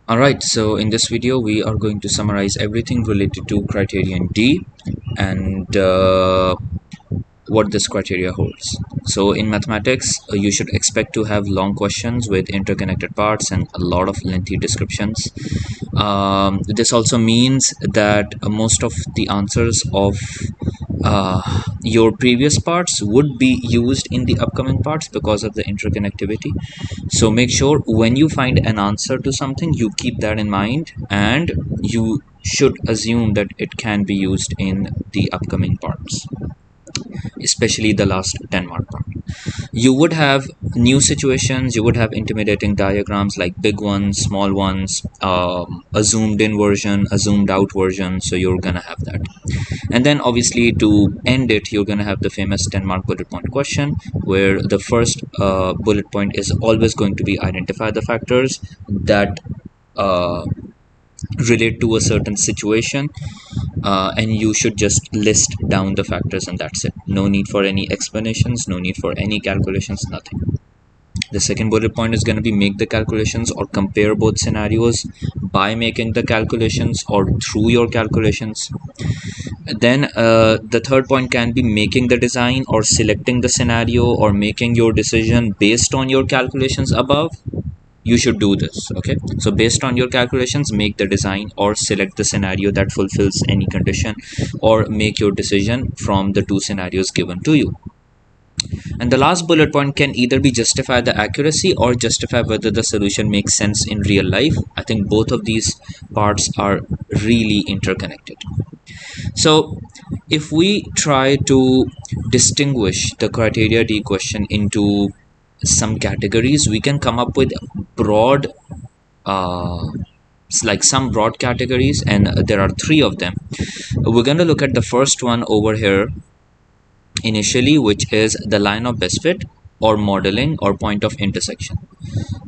Alright, so in this video we are going to summarize everything related to Criterion D and what this criteria holds. So in mathematics, you should expect to have long questions with interconnected parts and a lot of lengthy descriptions. This also means that most of the answers of your previous parts would be used in the upcoming parts because of the interconnectivity. So make sure when you find an answer to something, you keep that in mind and you should assume that it can be used in the upcoming parts, especially the last 10 mark part. You would have new situations, you would have intimidating diagrams like big ones, small ones, a zoomed in version, a zoomed out version, so you're gonna have that. And then obviously to end it, you're gonna have the famous 10 mark bullet point question, where the first bullet point is always going to be identify the factors that relate to a certain situation, and you should just list down the factors and that's it. No need for any explanations, no need for any calculations, nothing. The second bullet point is going to be make the calculations or compare both scenarios by making the calculations or through your calculations. Then the third point can be making the design or selecting the scenario or making your decision based on your calculations above. You should do this. Okay, so based on your calculations, make the design or select the scenario that fulfills any condition, or make your decision from the two scenarios given to you. And the last bullet point can either be justify the accuracy or justify whether the solution makes sense in real life. I think both of these parts are really interconnected. So if we try to distinguish the criteria D question into some categories, we can come up with broad some broad categories, and there are 3 of them. We're going to look at the first one over here initially, which is the line of best fit or modeling or point of intersection.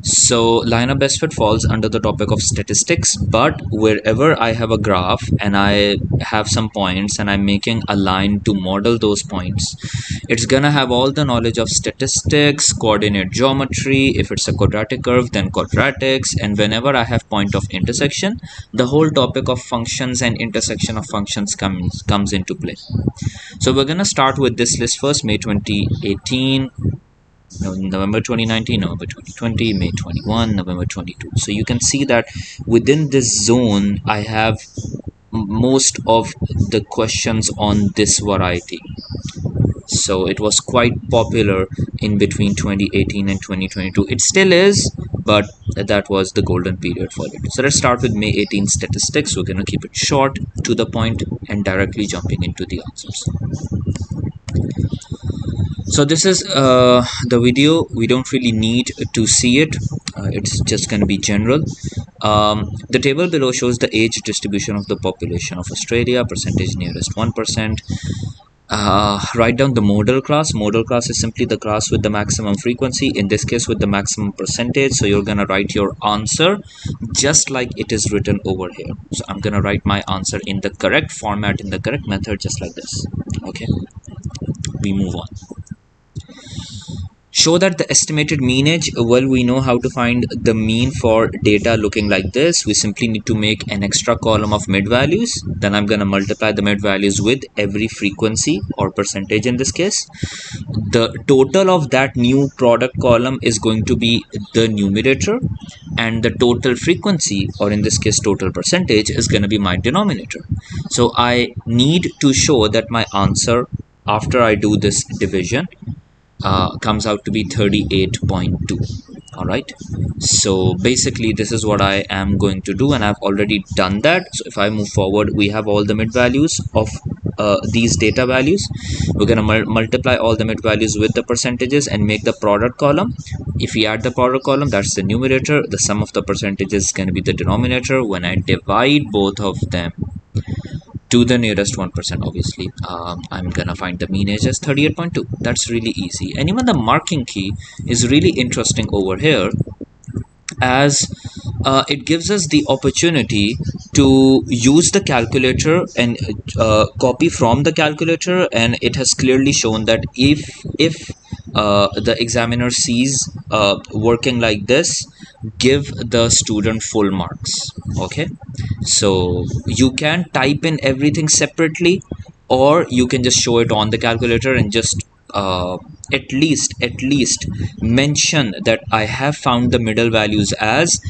So line of best fit falls under the topic of statistics, but wherever I have a graph and I have some points and I'm making a line to model those points, it's gonna have all the knowledge of statistics, coordinate geometry. If it's a quadratic curve, then quadratics. And whenever I have point of intersection, the whole topic of functions and intersection of functions comes into play. So we're gonna start with this list first: May 2018, November 2019, November 2020, May 21, November 22. So you can see that within this zone I have most of the questions on this variety. So it was quite popular in between 2018 and 2022. It still is, but that was the golden period for it. So let's start with May 18 statistics. We're going to keep it short, to the point, and directly jumping into the answers. So this is the video. We don't really need to see it. It's just going to be general. The table below shows the age distribution of the population of Australia, percentage nearest 1%. Write down the modal class. Modal class is simply the class with the maximum frequency, in this case with the maximum percentage. So you're gonna write your answer just like it is written over here. So I'm gonna write my answer in the correct format, in the correct method, just like this. Okay, we move on. Show that the estimated mean age. Well, we know how to find the mean for data looking like this. We simply need to make an extra column of mid values. Then I'm going to multiply the mid values with every frequency or percentage in this case. The total of that new product column is going to be the numerator, and the total frequency, or in this case total percentage, is going to be my denominator. So I need to show that my answer after I do this division comes out to be 38.2. all right, so basically this is what I am going to do, and I've already done that. So if I move forward, we have all the mid values of these data values. We're going to multiply all the mid values with the percentages and make the product column. If we add the product column, that's the numerator. The sum of the percentages is going to be the denominator. When I divide both of them to the nearest 1%, obviously I'm gonna find the mean age as 38.2. That's really easy. And even the marking key is really interesting over here, as it gives us the opportunity to use the calculator and copy from the calculator. And it has clearly shown that if the examiner sees working like this, give the student full marks. Okay, so you can type in everything separately, or you can just show it on the calculator and just at least mention that I have found the middle values as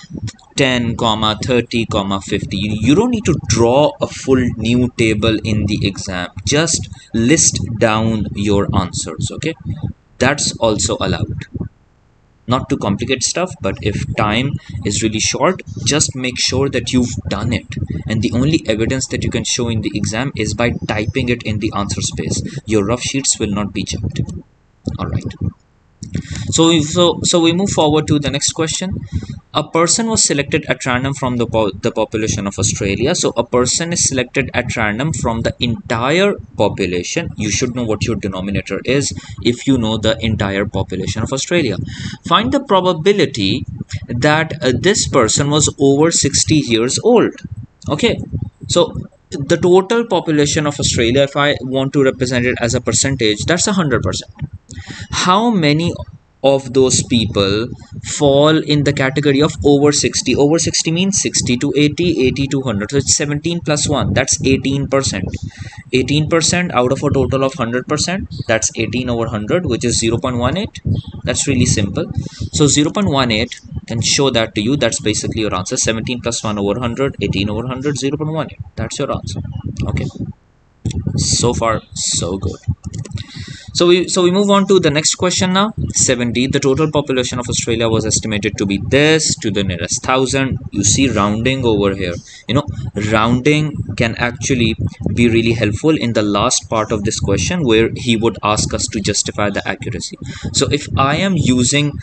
10 comma 30 comma 50. You don't need to draw a full new table in the exam, just list down your answers. Okay, that's also allowed. Not to complicate stuff, but if time is really short, just make sure that you've done it, and the only evidence that you can show in the exam is by typing it in the answer space. Your rough sheets will not be checked. All right, so we move forward to the next question. A person was selected at random from the population of Australia. So a person is selected at random from the entire population. You should know what your denominator is if you know the entire population of Australia. Find the probability that this person was over 60 years old. Okay, so the total population of Australia, if I want to represent it as a percentage, that's 100%. How many of those people fall in the category of over 60? Over 60 means 60 to 80, 80 to 100. So it's 17 plus 1, that's 18%. 18% out of a total of 100%, that's 18 over 100, which is 0.18. That's really simple. So 0.18 can show that to you. That's basically your answer. 17 plus 1 over 100, 18 over 100, 0.18. That's your answer. Okay, so far so good. So we move on to the next question now. 70. The total population of Australia was estimated to be this to the nearest thousand. You see rounding over here. Rounding can actually be really helpful in the last part of this question, where he would ask us to justify the accuracy. So if I am using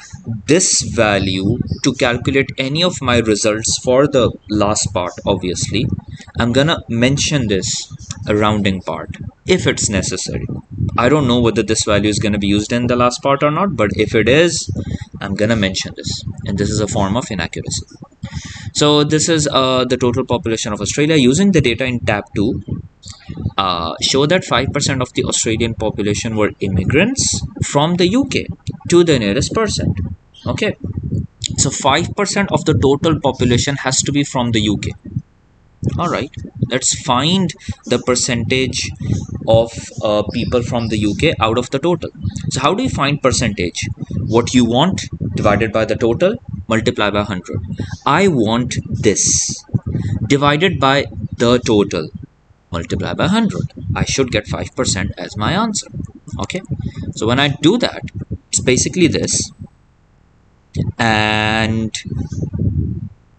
this value to calculate any of my results for the last part, obviously I'm gonna mention this rounding part if it's necessary. I don't know whether this value is going to be used in the last part or not, but if it is, I'm going to mention this, and this is a form of inaccuracy. So this is the total population of Australia. Using the data in tab 2, show that 5% of the Australian population were immigrants from the UK to the nearest percent. Okay, so 5% of the total population has to be from the UK. All right, let's find the percentage of people from the UK out of the total. So how do you find percentage? What you want divided by the total, multiply by 100. I want this divided by the total, multiply by 100. I should get 5% as my answer. Okay, so when I do that, it's basically this, and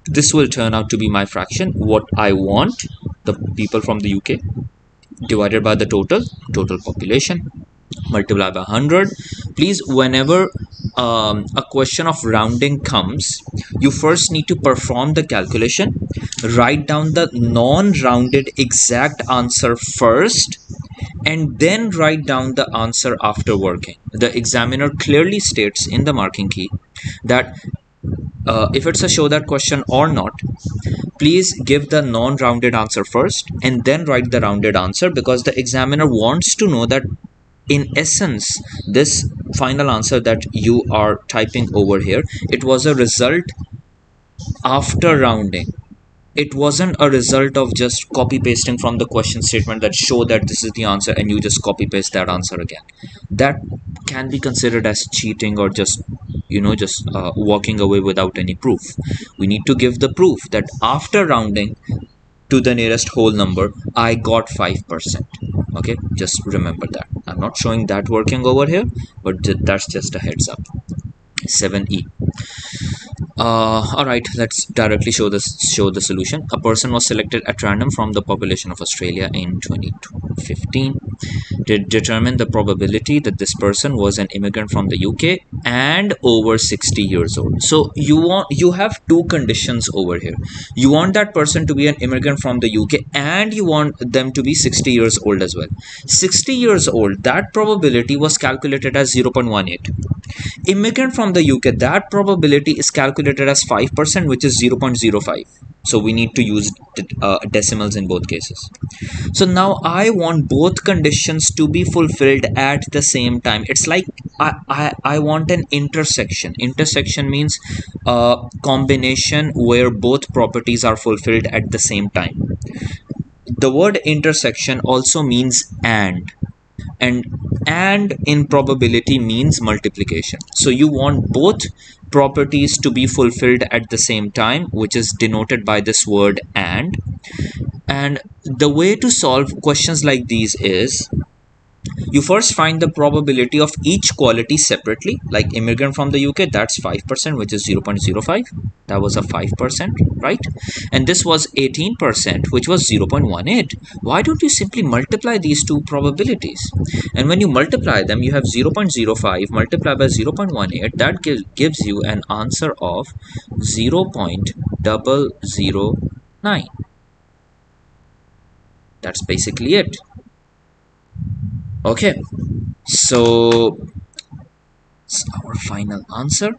this will turn out to be my fraction. What I want, the people from the UK, divided by the total population, multiply by 100. Please, whenever a question of rounding comes, you first need to perform the calculation, write down the non-rounded exact answer first, and then write down the answer after working. The examiner clearly states in the marking key that if it's a show that question or not, please give the non-rounded answer first and then write the rounded answer, because the examiner wants to know that in essence this final answer that you are typing over here, it was a result after rounding. It wasn't a result of just copy pasting from the question statement that show that this is the answer and you just copy paste that answer again. That can be considered as cheating, or just walking away without any proof. We need to give the proof that after rounding to the nearest whole number, I got 5%. Okay, just remember that. I'm not showing that working over here, but that's just a heads up. 7E. All right, let's directly show the solution. A person was selected at random from the population of Australia in 2015. Determine the probability that this person was an immigrant from the UK and over 60 years old. So you have two conditions over here. You want that person to be an immigrant from the UK, and you want them to be 60 years old as well. 60 years old, that probability was calculated as 0.18. Immigrant from the UK, that probability is calculated as 5%, which is 0.05. So we need to use decimals in both cases. So now I want both conditions to be fulfilled at the same time. It's like I want an intersection. Intersection means a combination where both properties are fulfilled at the same time. The word intersection also means and in probability means multiplication. So you want both properties to be fulfilled at the same time, which is denoted by this word and the way to solve questions like these is you first find the probability of each quality separately. Like immigrant from the UK, that's 5%, which is 0.05. That was a 5%, right? And this was 18%, which was 0.18. Why don't you simply multiply these two probabilities? And when you multiply them, you have 0.05 multiplied by 0.18. That gives you an answer of 0.009. That's basically it. Okay, so our final answer.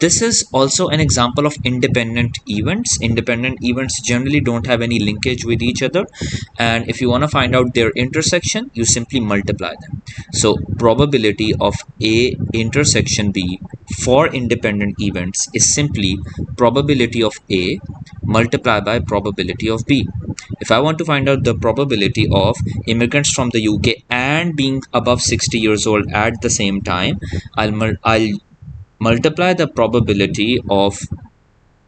This is also an example of independent events. Independent events generally don't have any linkage with each other, and if you want to find out their intersection, you simply multiply them. So probability of A intersection B for independent events is simply probability of A multiplied by probability of B. If I want to find out the probability of immigrants from the UK and being above 60 years old at the same time, I'll multiply the probability of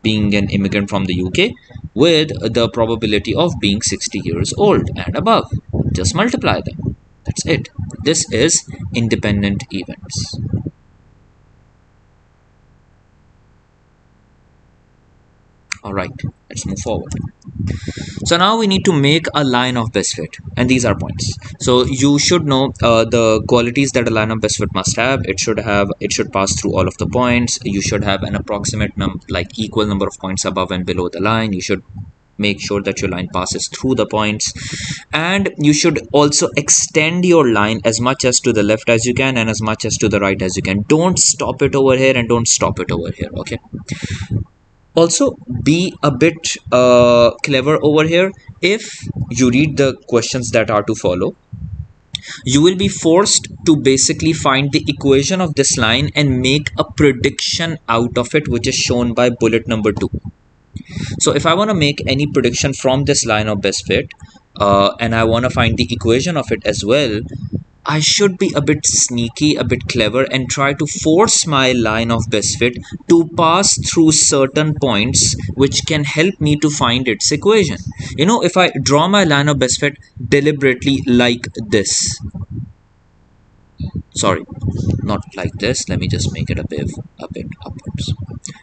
being an immigrant from the UK with the probability of being 60 years old and above. Just multiply them. That's it. This is independent events. Alright, let's move forward. So now we need to make a line of best fit, and these are points. So you should know the qualities that a line of best fit must have. It should pass through all of the points. You should have an approximate equal number of points above and below the line. You should make sure that your line passes through the points, and you should also extend your line as much as to the left as you can and as much as to the right as you can. Don't stop it over here and don't stop it over here. Okay, also be a bit clever over here. If you read the questions that are to follow, you will be forced to basically find the equation of this line and make a prediction out of it, which is shown by bullet number 2. So if I want to make any prediction from this line of best fit and I want to find the equation of it as well, I should be a bit sneaky, a bit clever, and try to force my line of best fit to pass through certain points which can help me to find its equation. You know, if I draw my line of best fit deliberately like this, sorry, not like this, let me just make it a bit upwards.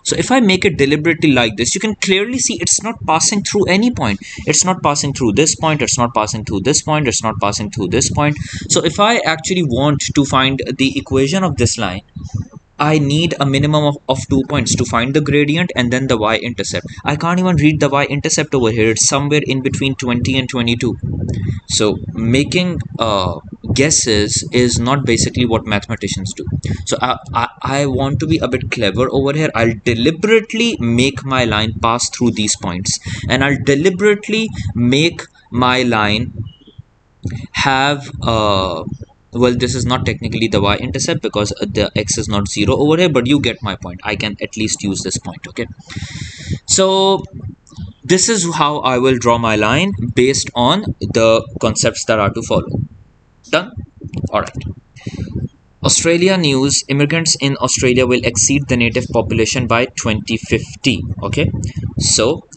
So if I make it deliberately like this, you can clearly see it's not passing through any point. It's not passing through this point, it's not passing through this point, it's not passing through this point. So if I actually want to find the equation of this line, I need a minimum of 2 points to find the gradient and then the y-intercept. I can't even read the y-intercept over here. It's somewhere in between 20 and 22. So making guesses is not basically what mathematicians do. So I want to be a bit clever over here. I'll deliberately make my line pass through these points, and I'll deliberately make my line have well, this is not technically the y-intercept because the x is not 0 over here, but you get my point. I can at least use this point. Okay, so this is how I will draw my line based on the concepts that are to follow. Done? Alright. Australia news: immigrants in Australia will exceed the native population by 2050. Okay, so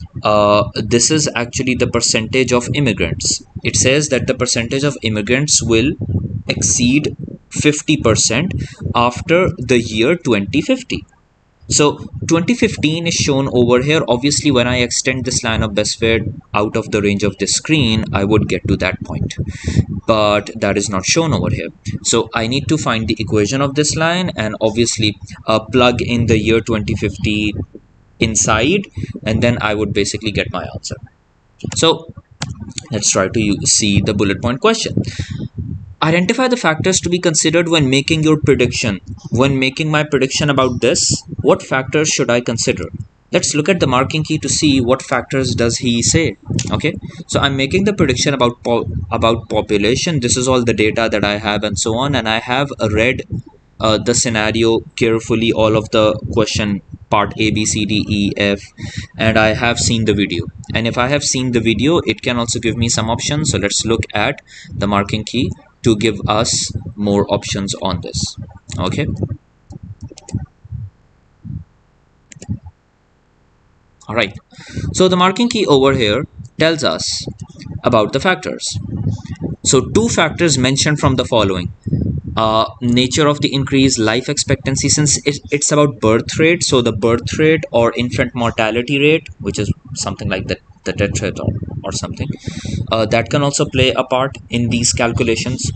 this is actually the percentage of immigrants. It says that the percentage of immigrants will exceed 50% after the year 2050. So 2015 is shown over here. Obviously, when I extend this line of best fit out of the range of this screen, I would get to that point, but that is not shown over here. So I need to find the equation of this line and obviously plug in the year 2050 inside, and then I would basically get my answer. So let's try to see the bullet point question. Identify the factors to be considered when making your prediction. When making my prediction about this, what factors should I consider? Let's look at the marking key to see what factors does he say. Okay, so I'm making the prediction about population. This is all the data that I have and so on, and I have read the scenario carefully, all of the question part A, B, C, D, E, F, and I have seen the video. And if I have seen the video, it can also give me some options. So let's look at the marking key to give us more options on this. Okay, all right, so the marking key over here tells us about the factors. So two factors mentioned from the following: nature of the increase, life expectancy. Since it's about birth rate, so the birth rate or infant mortality rate, which is something like the death rate or something, that can also play a part in these calculations.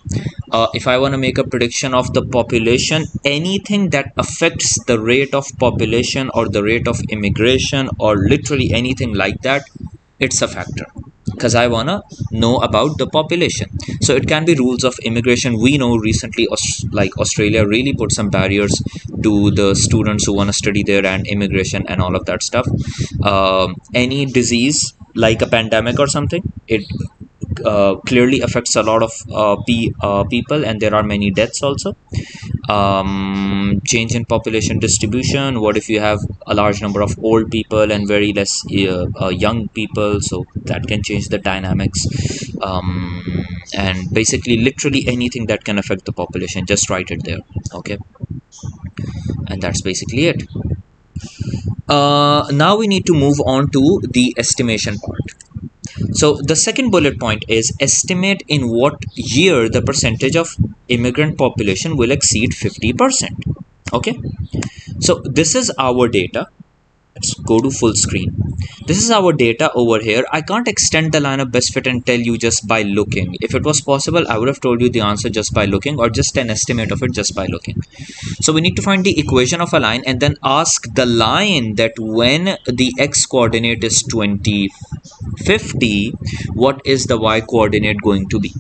If I want to make a prediction of the population, anything that affects the rate of population or the rate of immigration or literally anything like that, it's a factor, because I want to know about the population. So it can be rules of immigration. We know recently like Australia really put some barriers to the students who want to study there, and immigration and all of that stuff. Any disease like a pandemic or something, it clearly affects a lot of people, and there are many deaths also. Change in population distribution. What if you have a large number of old people and very less young people? So that can change the dynamics. And basically literally anything that can affect the population, just write it there. Okay, and that's basically it. Now we need to move on to the estimation part. So the second bullet point is estimate in what year the percentage of immigrant population will exceed 50%. Okay, so this is our data. Let's go to full screen. This is our data over here. I can't extend the line of best fit and tell you just by looking. If it was possible, I would have told you the answer just by looking, or just an estimate of it just by looking. So we need to find the equation of a line and then ask the line that when the x coordinate is 20, 50, what is the y coordinate going to be?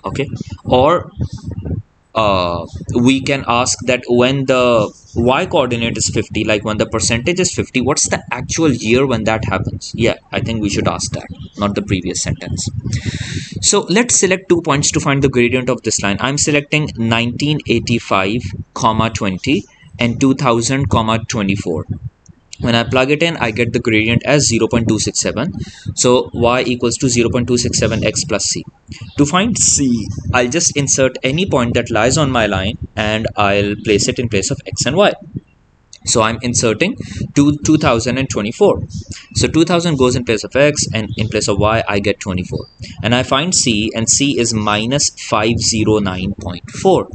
Okay, or we can ask that when the y coordinate is 50, like when the percentage is 50, what's the actual year when that happens? Yeah, I think we should ask that, not the previous sentence. So let's select 2 points to find the gradient of this line. I'm selecting 1985 comma 20 and 2000 comma 24. When I plug it in, I get the gradient as 0.267. So y equals to 0.267x plus c. To find c, I'll just insert any point that lies on my line and I'll place it in place of x and y. So I'm inserting 2024. So 2000 goes in place of x, and in place of y I get 24. And I find c, and c is minus 509.4.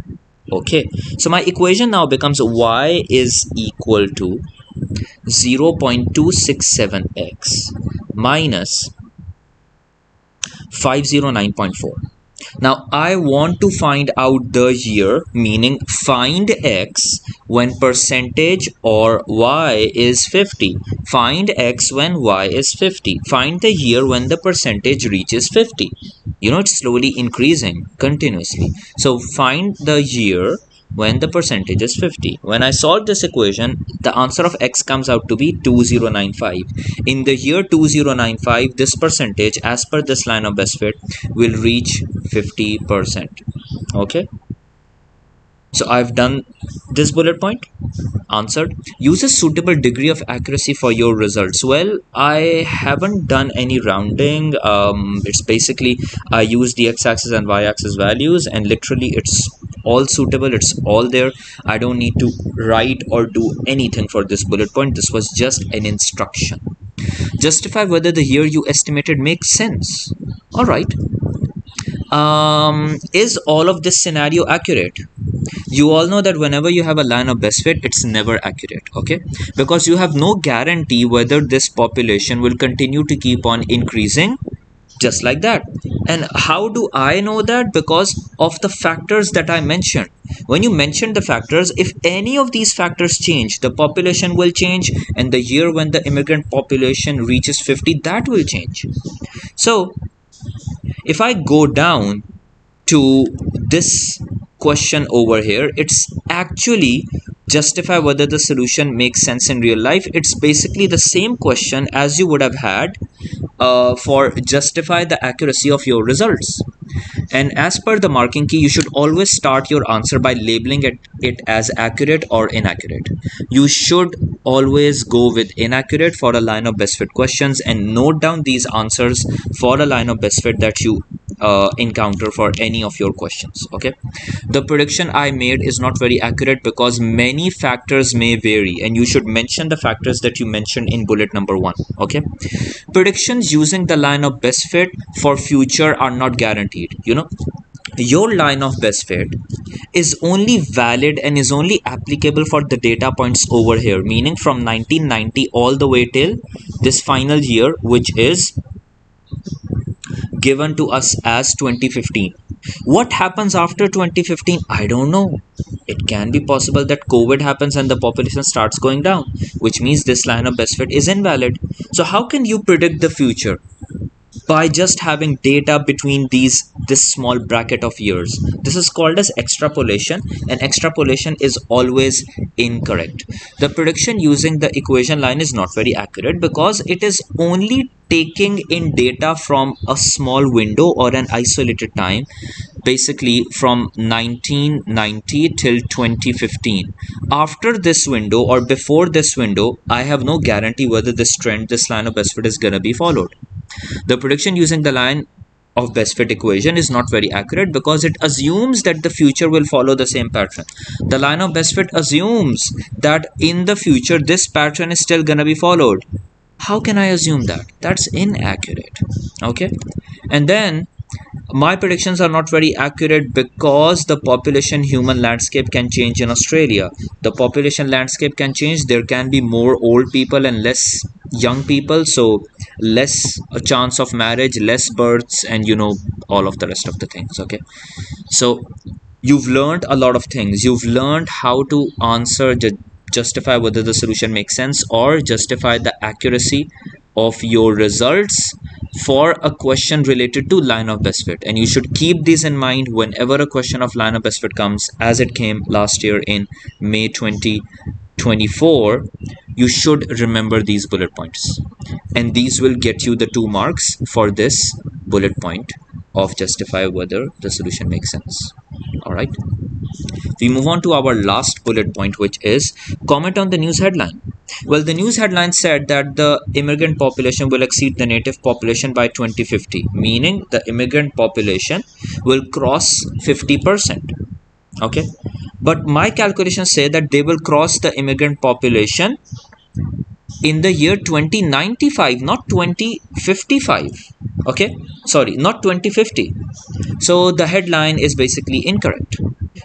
Okay, so my equation now becomes y is equal to 0.267x minus 509.4. Now I want to find out the year, meaning find x when percentage or y is 50. Find x when y is 50. Find the year when the percentage reaches 50. You know, it's slowly increasing continuously. So find the year when the percentage is 50. When I solve this equation, the answer of x comes out to be 2095. In the year 2095, this percentage, as per this line of best fit, will reach 50%. Okay, so I've done this bullet point. Answered. Use a suitable degree of accuracy for your results. Well, I haven't done any rounding. It's basically I use the x-axis and y-axis values, and literally it's all suitable, it's all there. I don't need to write or do anything for this bullet point. This was just an instruction. Justify whether the year you estimated makes sense. All right. Is all of this scenario accurate? You all know that whenever you have a line of best fit, it's never accurate. Okay, because you have no guarantee whether this population will continue to keep on increasing just like that. And how do I know that? Because of the factors that I mentioned. When you mention the factors, if any of these factors change, the population will change, and the year when the immigrant population reaches 50, that will change. So if I go down to this question over here. It's actually justify whether the solution makes sense in real life. It's basically the same question as you would have had for justify the accuracy of your results. And as per the marking key, you should always start your answer by labeling it as accurate or inaccurate. You should always go with inaccurate for a line of best fit questions, and note down these answers for a line of best fit that you encounter for any of your questions. Okay, the prediction I made is not very accurate because many factors may vary, and you should mention the factors that you mentioned in bullet number 1. Okay, predictions using the line of best fit for future are not guaranteed. Your line of best fit is only valid and is only applicable for the data points over here, meaning from 1990 all the way till this final year, which is given to us as 2015. What happens after 2015? I don't know. It can be possible that COVID happens and the population starts going down, which means this line of best fit is invalid. So how can you predict the future? By just having data between this small bracket of years. This is called as extrapolation, and extrapolation is always incorrect. The prediction using the equation line is not very accurate because it is only taking in data from a small window or an isolated time, basically from 1990 till 2015. After this window or before this window, I have no guarantee whether this line of best fit is gonna be followed. The prediction using the line of best fit equation is not very accurate because it assumes that the future will follow the same pattern. The line of best fit assumes that in the future this pattern is still gonna be followed. How can I assume that? That's inaccurate. Okay, and then my predictions are not very accurate because the population human landscape can change in Australia. The population landscape can change. There can be more old people and less young people, so less a chance of marriage, less births, and all of the rest of the things. Okay, so you've learned a lot of things. You've learned how to answer, justify whether the solution makes sense, or justify the accuracy of your results for a question related to line of best fit. And you should keep these in mind whenever a question of line of best fit comes, as it came last year in May 2024. You should remember these bullet points, and these will get you the 2 marks for this bullet point of justify whether the solution makes sense. All right, we move on to our last bullet point, which is comment on the news headline. Well, the news headline said that the immigrant population will exceed the native population by 2050, meaning the immigrant population will cross 50%. Okay, but my calculations say that they will cross the immigrant population in the year 2095, not 2055. Okay, sorry, not 2050. So the headline is basically incorrect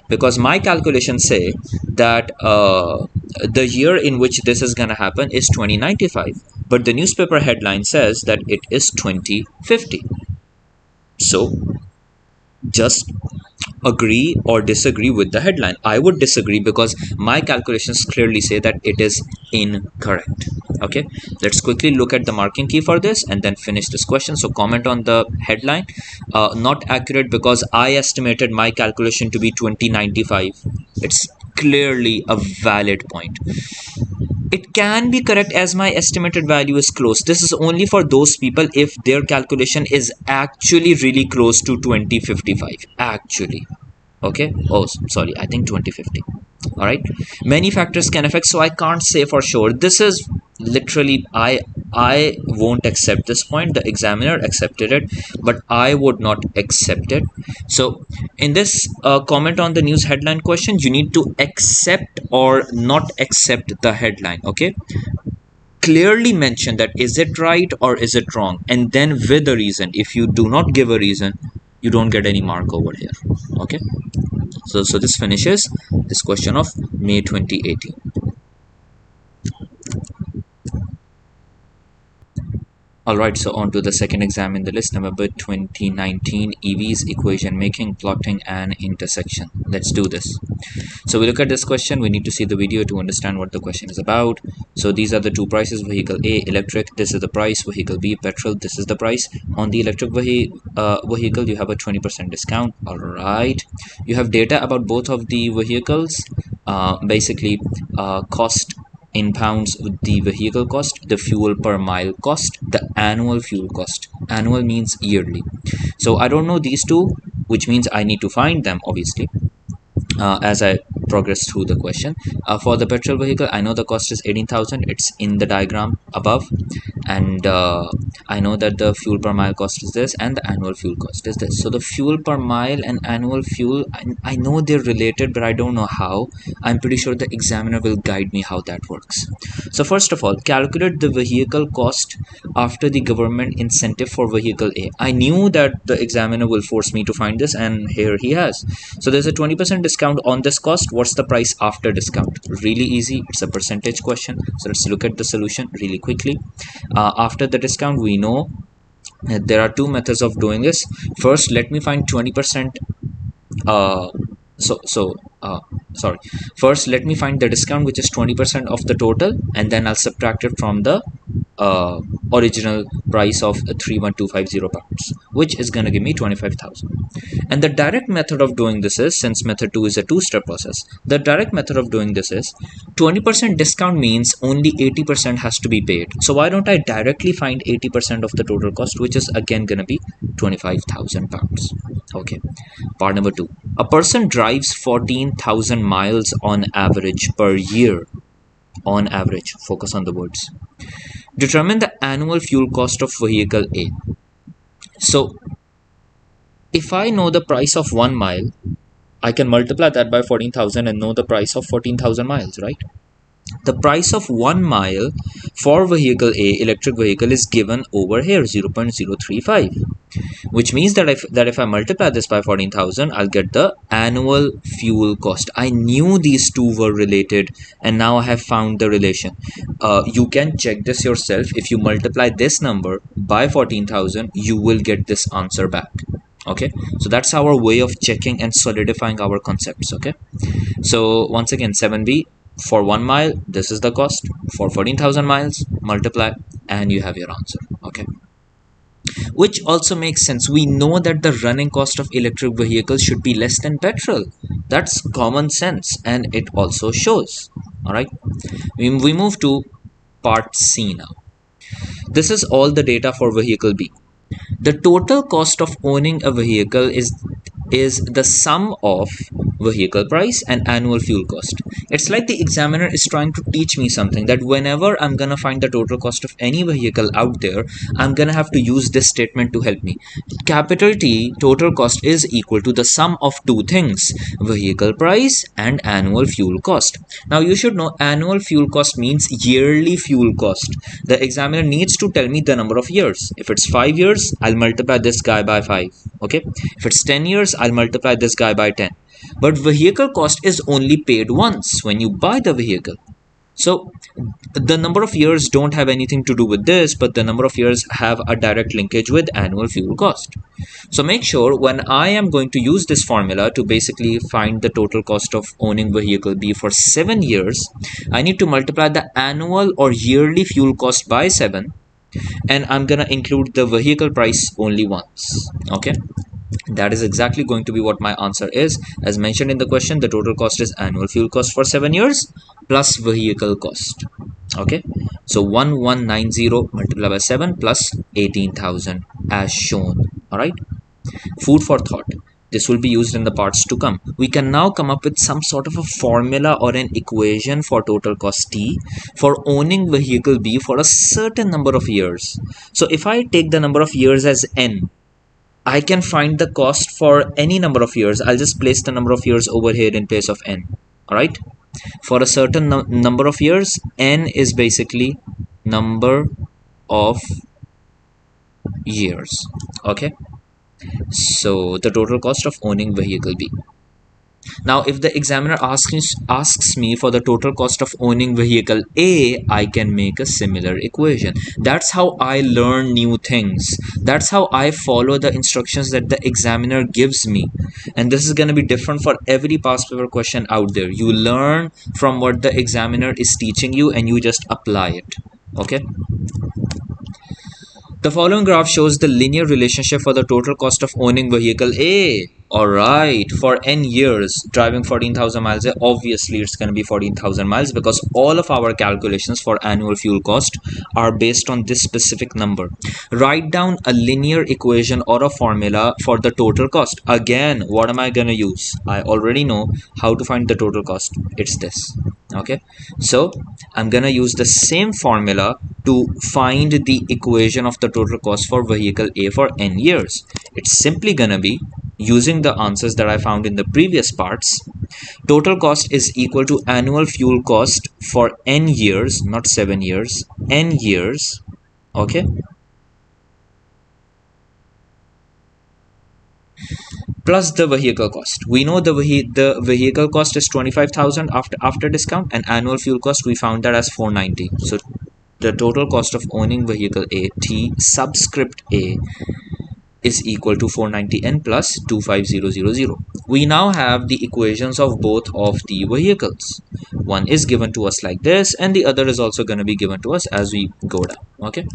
because my calculations say that the year in which this is gonna happen is 2095, but the newspaper headline says that it is 2050. So just agree or disagree with the headline. I would disagree because my calculations clearly say that it is incorrect. Okay, let's quickly look at the marking key for this and then finish this question. So comment on the headline. Not accurate because I estimated my calculation to be 2095. It's clearly a valid point. It can be correct as my estimated value is close. This is only for those people if their calculation is actually really close to 2055. Actually. Okay. Oh, sorry. I think 2050. All right. Many factors can affect, so I can't say for sure. This is literally, I won't accept this point. The examiner accepted it, but I would not accept it. So in this comment on the news headline question, you need to accept or not accept the headline. Okay, clearly mention that is it right or is it wrong, and then with a reason. If you do not give a reason, you don't get any mark over here. Okay, so this finishes this question of May 2018. Alright, so on to the second exam in the list, November 2019, EVs, equation making, plotting, and intersection. Let's do this. So we look at this question, we need to see the video to understand what the question is about. So these are the two prices, vehicle A, electric, this is the price, vehicle B, petrol, this is the price. On the electric vehicle, you have a 20% discount. Alright, you have data about both of the vehicles, basically cost in pounds, the vehicle cost, the fuel per mile cost, the annual fuel cost. Annual means yearly. So I don't know these two, which means I need to find them obviously as I progress through the question. For the petrol vehicle, I know the cost is 18,000. It's in the diagram above, and I know that the fuel per mile cost is this, and the annual fuel cost is this. So the fuel per mile and annual fuel, I know they're related, but I don't know how. I'm pretty sure the examiner will guide me how that works. So first of all, calculate the vehicle cost after the government incentive for vehicle A. I knew that the examiner will force me to find this, and here he has. So there's a 20% discount on this cost. What's the price after discount? Really easy. It's a percentage question. So let's look at the solution really quickly. After the discount, we know there are two methods of doing this. First, let me find 20%. uh, sorry, first let me find the discount, which is 20% of the total, and then I'll subtract it from the original price of 31250 pounds, which is going to give me 25,000. And the direct method of doing this is, since method 2 is a two-step process, the direct method of doing this is 20% discount means only 80% has to be paid. So why don't I directly find 80% of the total cost, which is again going to be 25,000 pounds. Okay, part number 2. A person drives 14,000 miles on average per year. On average, focus on the words. Determine the annual fuel cost of vehicle A. So if I know the price of 1 mile, I can multiply that by 14,000 and know the price of 14,000 miles, right? The price of 1 mile for vehicle A, electric vehicle, is given over here, 0.035, which means that if I multiply this by 14,000, I'll get the annual fuel cost. I knew these two were related, and now I have found the relation. You can check this yourself. If you multiply this number by 14,000, you will get this answer back. Okay, so that's our way of checking and solidifying our concepts. Okay, so once again, 7b, for 1 mile, this is the cost. For 14,000 miles, multiply, and you have your answer. Okay, which also makes sense. We know that the running cost of electric vehicles should be less than petrol. That's common sense, and it also shows. All right, we move to part C now. This is all the data for vehicle B. The total cost of owning a vehicle is the sum of vehicle price and annual fuel cost. It's like the examiner is trying to teach me something, that whenever I'm gonna find the total cost of any vehicle out there, I'm gonna have to use this statement to help me. Capital T, total cost, is equal to the sum of two things, vehicle price and annual fuel cost. Now you should know annual fuel cost means yearly fuel cost. The examiner needs to tell me the number of years. If it's 5 years, I'll multiply this guy by 5. Okay, if it's 10 years, I'll multiply this guy by 10. But vehicle cost is only paid once when you buy the vehicle. So the number of years don't have anything to do with this, but the number of years have a direct linkage with annual fuel cost. So make sure when I am going to use this formula to basically find the total cost of owning vehicle B for 7 years, I need to multiply the annual or yearly fuel cost by 7, and I'm gonna include the vehicle price only once. Okay, that is exactly going to be what my answer is. As mentioned in the question, the total cost is annual fuel cost for 7 years plus vehicle cost. Okay, so 1190 multiplied by 7 plus 18,000 as shown. All right, food for thought. This will be used in the parts to come. We can now come up with some sort of a formula or an equation for total cost T for owning vehicle B for a certain number of years. So if I take the number of years as n, I can find the cost for any number of years. I'll just place the number of years over here in place of n. All right, for a certain number of years, n is basically number of years. Okay, so the total cost of owning vehicle B. Now, if the examiner asks me for the total cost of owning vehicle A, I can make a similar equation. That's how I learn new things. That's how I follow the instructions that the examiner gives me. And this is going to be different for every past paper question out there. You learn from what the examiner is teaching you and you just apply it. Okay. The following graph shows the linear relationship for the total cost of owning vehicle A. Alright, for n years, driving 14,000 miles, obviously it's going to be 14,000 miles because all of our calculations for annual fuel cost are based on this specific number. Write down a linear equation or a formula for the total cost. Again, what am I going to use? I already know how to find the total cost. It's this. Okay, so I'm gonna use the same formula to find the equation of the total cost for vehicle A for n years. It's simply gonna be using the answers that I found in the previous parts. Total cost is equal to annual fuel cost for n years, not 7 years, n years. Okay, plus the vehicle cost. We know the vehicle cost is 25,000 after discount, and annual fuel cost we found that as 490. So the total cost of owning vehicle A, T subscript A, is equal to 490n plus 25000. We now have the equations of both of the vehicles. One is given to us like this and the other is also going to be given to us as we go down. Okay.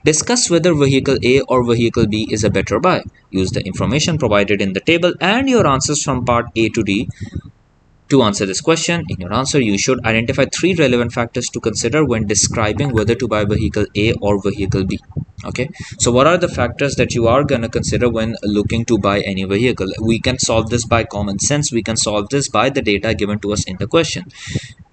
Discuss whether vehicle A or vehicle B is a better buy. Use the information provided in the table and your answers from part A to D. To answer this question, in your answer, you should identify 3 relevant factors to consider when describing whether to buy vehicle A or vehicle B. Okay, so what are the factors that you are going to consider when looking to buy any vehicle? We can solve this by common sense. We can solve this by the data given to us in the question.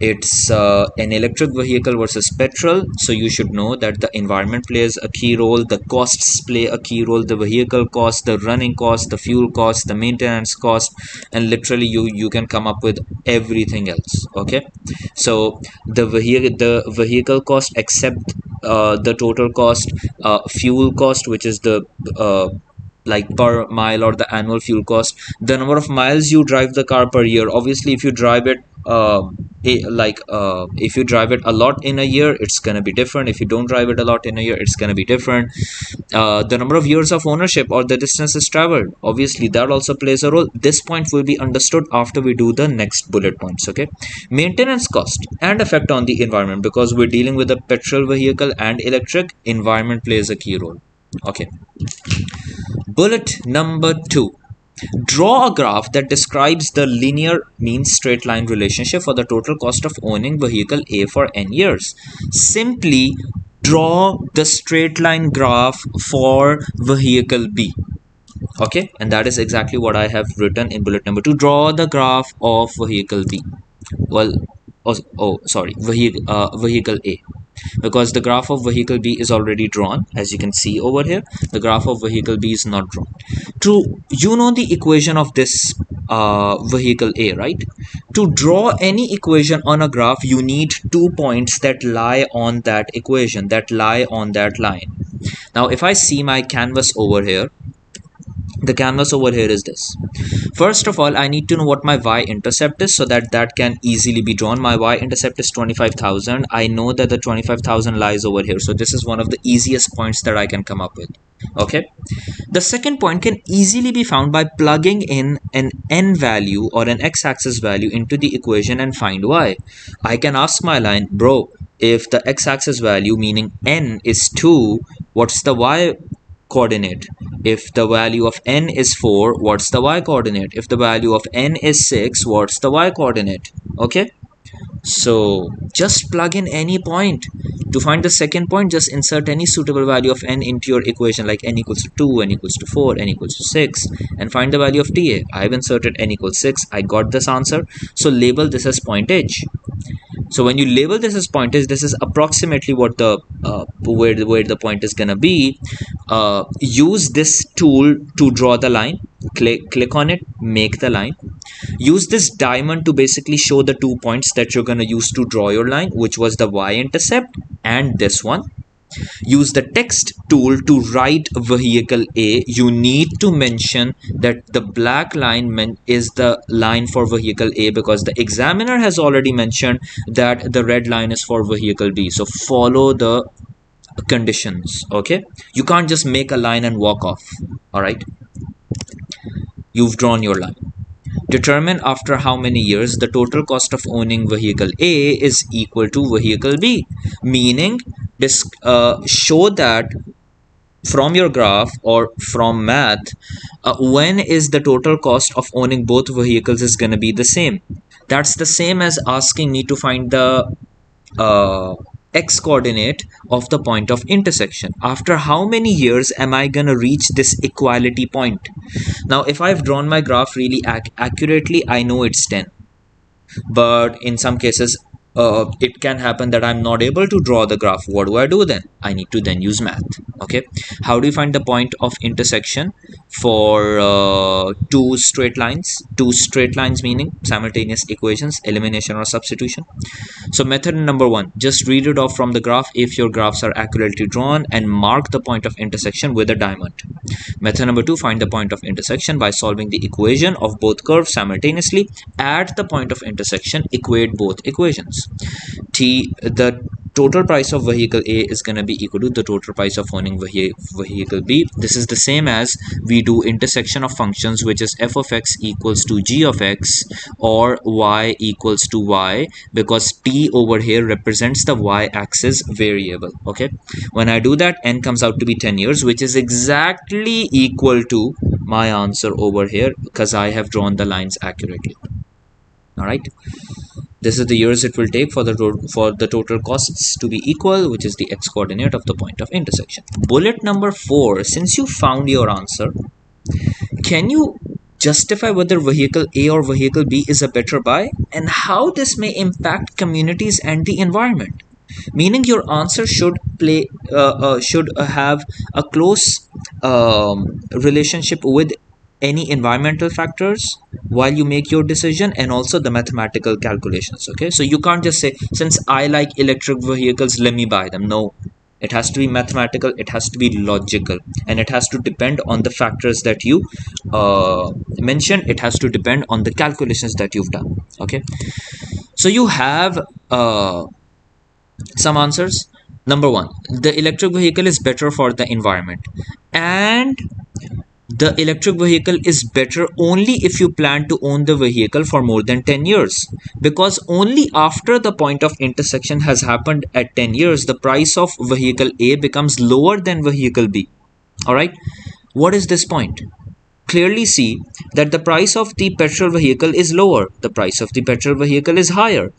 It's an electric vehicle versus petrol, so you should know that the environment plays a key role, the costs play a key role, the vehicle cost, the running cost, the fuel cost, the maintenance cost, and literally you can come up with everything else. Okay, so the vehicle cost except the total cost, fuel cost, which is the like per mile or the annual fuel cost, the number of miles you drive the car per year. Obviously, if you drive it if you drive it a lot in a year, it's going to be different. If you don't drive it a lot in a year, it's going to be different. The number of years of ownership or the distances traveled, obviously that also plays a role. This point will be understood after we do the next bullet points. Okay, maintenance cost and effect on the environment, because we're dealing with a petrol vehicle and electric, environment plays a key role. Okay, bullet number 2. Draw a graph that describes the linear mean straight line relationship for the total cost of owning vehicle A for n years. Simply draw the straight line graph for vehicle B. Okay, and that is exactly what I have written in bullet number 2. Draw the graph of vehicle B. Well, sorry, vehicle A. Because the graph of vehicle B is already drawn, as you can see over here. The graph of vehicle B is not drawn. You know the equation of this vehicle A, right? To draw any equation on a graph, you need 2 points that lie on that equation, that lie on that line. Now, if I see my canvas over here, the canvas over here is this. First of all, I need to know what my y-intercept is so that can easily be drawn. My y-intercept is 25,000. I know that the 25,000 lies over here. So this is one of the easiest points that I can come up with. Okay. The second point can easily be found by plugging in an n value or an x-axis value into the equation and find y. I can ask my line, bro, if the x-axis value, meaning n, is 2, what's the y coordinate? If the value of n is 4, what's the y coordinate? If the value of n is 6, what's the y coordinate? Okay, so just plug in any point. To find the second point, just insert any suitable value of n into your equation, like n equals to 2, n equals to 4, n equals to 6, and find the value of ta. I've inserted n equals 6. I got this answer, so label this as point h. So when you label this as pointers, this is approximately what the where the point is gonna be. Use this tool to draw the line. Click on it, make the line. Use this diamond to basically show the 2 points that you're gonna use to draw your line, which was the y-intercept and this one. Use the text tool to write vehicle A. You need to mention that the black line is the line for vehicle A because the examiner has already mentioned that the red line is for vehicle B. So follow the conditions. Okay, you can't just make a line and walk off. All right, you've drawn your line. Determine after how many years the total cost of owning vehicle A is equal to vehicle B. Meaning, show that from your graph or from math, when is the total cost of owning both vehicles is going to be the same. That's the same as asking me to find the uh, x coordinate of the point of intersection. After how many years am I going to reach this equality point? Now, if I've drawn my graph really accurately, I know it's 10. But in some cases, it can happen that I'm not able to draw the graph. What do I do then? I need to then use math. Okay, how do you find the point of intersection for two straight lines? Two straight lines meaning simultaneous equations, elimination or substitution. So method number one, just read it off from the graph if your graphs are accurately drawn and mark the point of intersection with a diamond. Method number two, find the point of intersection by solving the equation of both curves simultaneously. At the point of intersection, equate both equations. The total price of vehicle A is going to be equal to the total price of owning vehicle B. This is the same as we do intersection of functions, which is f of x equals to g of x or y equals to y, because t over here represents the y-axis variable. Okay, when I do that, n comes out to be 10 years, which is exactly equal to my answer over here because I have drawn the lines accurately. All right, this is the years it will take for the total costs to be equal, which is the x coordinate of the point of intersection. Bullet number 4, since you found your answer, can you justify whether vehicle A or vehicle B is a better buy and how this may impact communities and the environment? Meaning your answer should have a close relationship with any environmental factors while you make your decision and also the mathematical calculations. Okay, so you can't just say, since I like electric vehicles, let me buy them. No, it has to be mathematical, it has to be logical, and it has to depend on the factors that you mentioned. It has to depend on the calculations that you've done. Okay, so you have some answers. Number one, the electric vehicle is better for the environment, and the electric vehicle is better only if you plan to own the vehicle for more than 10 years, because only after the point of intersection has happened at 10 years, the price of vehicle A becomes lower than vehicle B. All right, what is this point? Clearly see that the price of the petrol vehicle is lower, the price of the petrol vehicle is higher.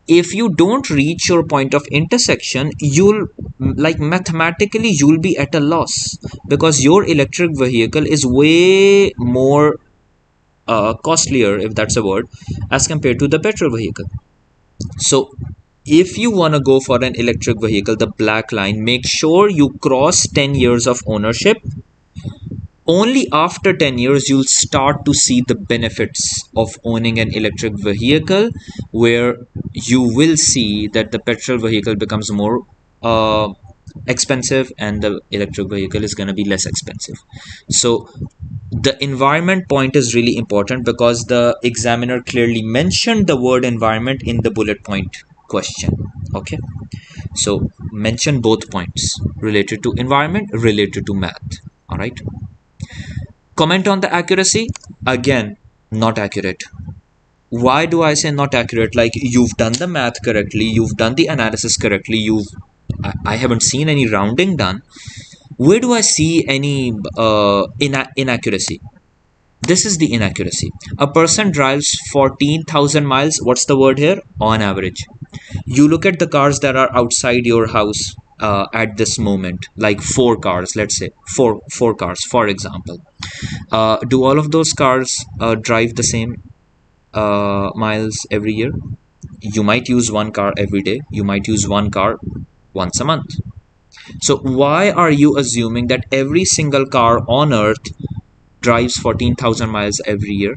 If you don't reach your point of intersection, you'll mathematically you'll be at a loss because your electric vehicle is way more costlier, if that's a word, as compared to the petrol vehicle. So if you want to go for an electric vehicle, the black line, make sure you cross 10 years of ownership. Only after 10 years you'll start to see the benefits of owning an electric vehicle, where you will see that the petrol vehicle becomes more expensive and the electric vehicle is going to be less expensive. So the environment point is really important because the examiner clearly mentioned the word environment in the bullet point question. Okay, so mention both points related to environment, related to math. All right, comment on the accuracy. Again, not accurate. Why do I say not accurate? Like, you've done the math correctly, you've done the analysis correctly, I haven't seen any rounding done. Where do I see any inaccuracy? This is the inaccuracy. A person drives 14,000 miles. What's the word here? On average. You look at the cars that are outside your house at this moment, like 4 cars, let's say four cars, for example. Do all of those cars drive the same miles every year? You might use one car every day. You might use one car once a month. So why are you assuming that every single car on earth drives 14,000 miles every year?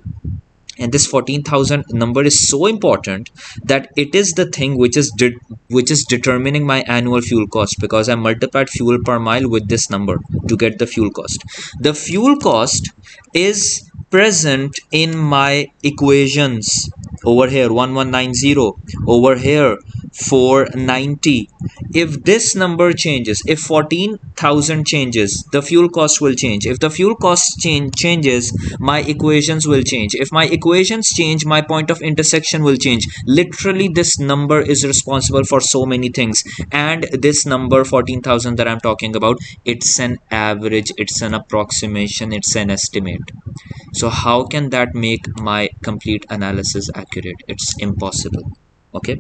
And this 14,000 number is so important that it is the thing which is determining my annual fuel cost, because I multiplied fuel per mile with this number to get the fuel cost. The fuel cost is present in my equations over here, 1190, over here 490. If this number changes, if 14,000 changes, the fuel cost will change. If the fuel cost changes, my equations will change. If my equations change, my point of intersection will change. Literally, this number is responsible for so many things. And this number 14,000 that I'm talking about, it's an average, it's an approximation, it's an estimate. So how can that make my complete analysis accurate? It's impossible. Okay,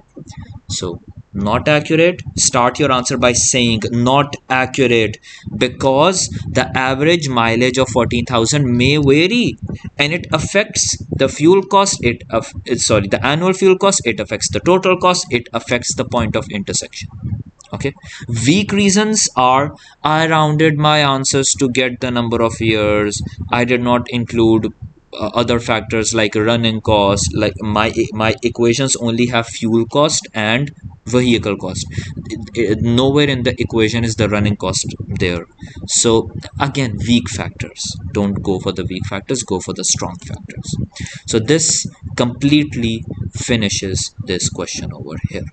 so not accurate. Start your answer by saying not accurate, because the average mileage of 14,000 may vary, and it affects the fuel cost. The annual fuel cost. It affects the total cost. It affects the point of intersection. Okay, weak reasons are I rounded my answers to get the number of years. I did not include other factors like running cost. Like my equations only have fuel cost and vehicle cost. Nowhere in the equation is the running cost there. So again, weak factors. Don't go for the weak factors, go for the strong factors. So this completely finishes this question over here.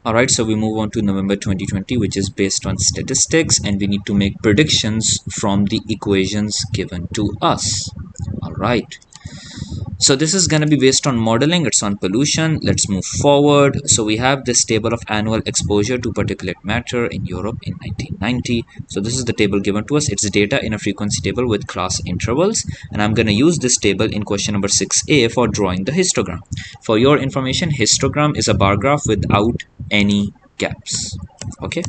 Alright, so we move on to November 2020, which is based on statistics, and we need to make predictions from the equations given to us. Alright, so this is going to be based on modeling. It's on pollution. Let's move forward. So we have this table of annual exposure to particulate matter in Europe in 1990. So this is the table given to us. It's data in a frequency table with class intervals, and I'm going to use this table in question number 6a for drawing the histogram. For your information, histogram is a bar graph without any gaps. Okay,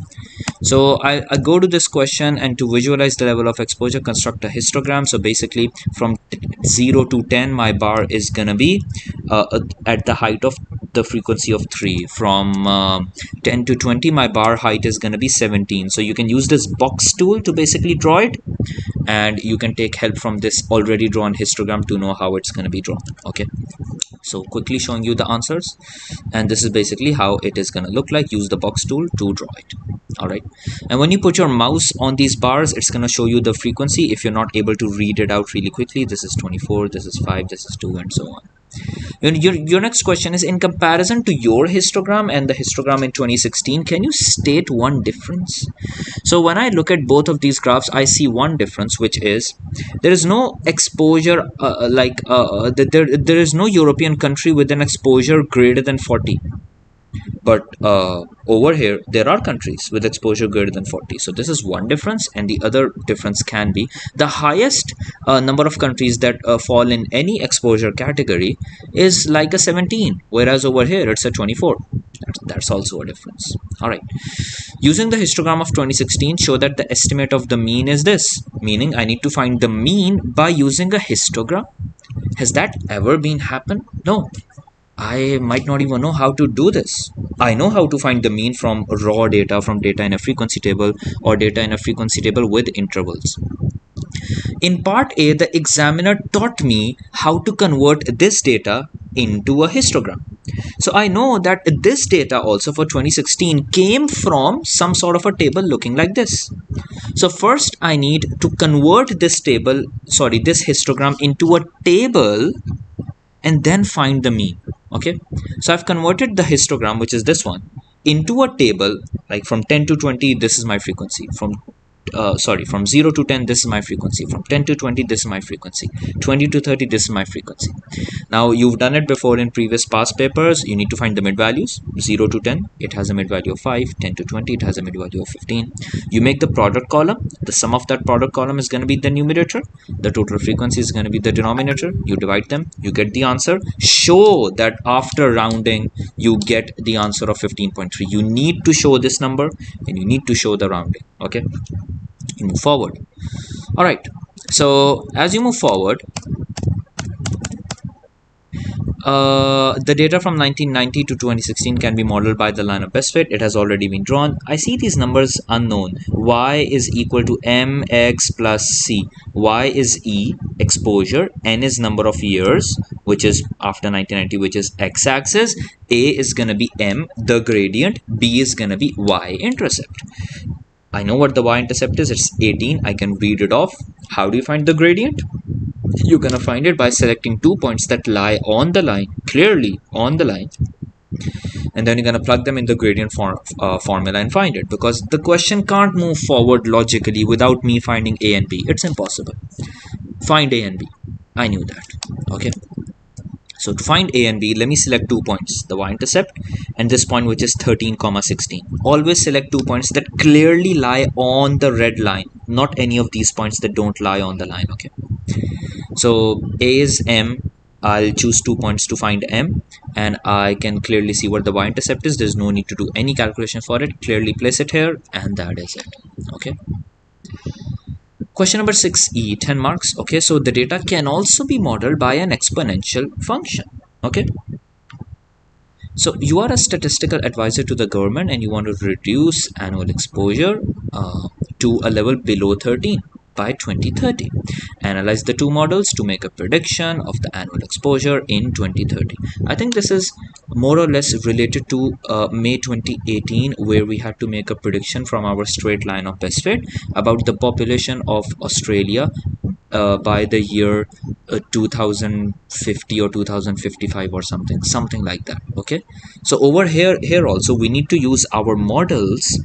so I go to this question, and to visualize the level of exposure, construct a histogram. So basically from 0 to 10, my bar is gonna be at the height of the frequency of 3. From 10 to 20, my bar height is gonna be 17. So you can use this box tool to basically draw it, and you can take help from this already drawn histogram to know how it's gonna be drawn. Okay, so quickly showing you the answers, and this is basically how it is going to look like. Use the box tool to draw it. All right, and when you put your mouse on these bars, it's going to show you the frequency. If you're not able to read it out really quickly, this is 24, this is 5, this is 2, and so on. Your next question is, in comparison to your histogram and the histogram in 2016, can you state one difference? So when I look at both of these graphs, I see one difference, which is there is no exposure there is no European country with an exposure greater than 40. But over here, there are countries with exposure greater than 40. So this is one difference, and the other difference can be the highest number of countries that fall in any exposure category is like a 17, whereas over here it's a 24. That's also a difference. All right. Using the histogram of 2016, show that the estimate of the mean is this, meaning I need to find the mean by using a histogram. Has that ever been happened? No. I might not even know how to do this. I know how to find the mean from raw data, from data in a frequency table, or data in a frequency table with intervals. In part A, the examiner taught me how to convert this data into a histogram. So I know that this data also for 2016 came from some sort of a table looking like this. So first I need to convert this histogram into a table and then find the mean. Okay, so I've converted the histogram, which is this one, into a table. Like from 10 to 20, this is my frequency. From 0 to 10, this is my frequency. From 10 to 20, this is my frequency. 20 to 30, this is my frequency. Now you've done it before in previous past papers. You need to find the mid values. 0 to 10, it has a mid value of 5. 10 to 20, it has a mid value of 15. You make the product column. The sum of that product column is going to be the numerator. The total frequency is going to be the denominator. You divide them, you get the answer. Show that after rounding, you get the answer of 15.3. You need to show this number, and you need to show the rounding. Okay, you move forward. All right, so as you move forward, The data from 1990 to 2016 can be modeled by the line of best fit. It has already been drawn. I see these numbers unknown. Y is equal to mx plus c. Y is E, exposure. N is number of years, which is after 1990, which is x-axis. A is going to be m, the gradient. B is going to be y-intercept. I know what the y-intercept is. It's 18. I can read it off. How do you find the gradient? You're going to find it by selecting 2 points that lie on the line, clearly on the line, and then you're going to plug them in the gradient formula and find it, because the question can't move forward logically without me finding A and B. It's impossible. Find A and B. I knew that. Okay. So to find A and B, let me select 2 points, the y-intercept and this point, which is 13, 16. Always select 2 points that clearly lie on the red line, not any of these points that don't lie on the line. Okay. So A is M. I'll choose 2 points to find M, and I can clearly see what the y-intercept is. There's no need to do any calculation for it. Clearly place it here, and that is it. Okay. Question number 6E, 10 marks. Okay, so the data can also be modeled by an exponential function. Okay. So you are a statistical advisor to the government and you want to reduce annual exposure to a level below 13 by 2030. Analyze the two models to make a prediction of the annual exposure in 2030. I think this is more or less related to May 2018, where we had to make a prediction from our straight line of best fit about the population of Australia by the year 2050 or 2055 or something like that. Okay, so over here also we need to use our models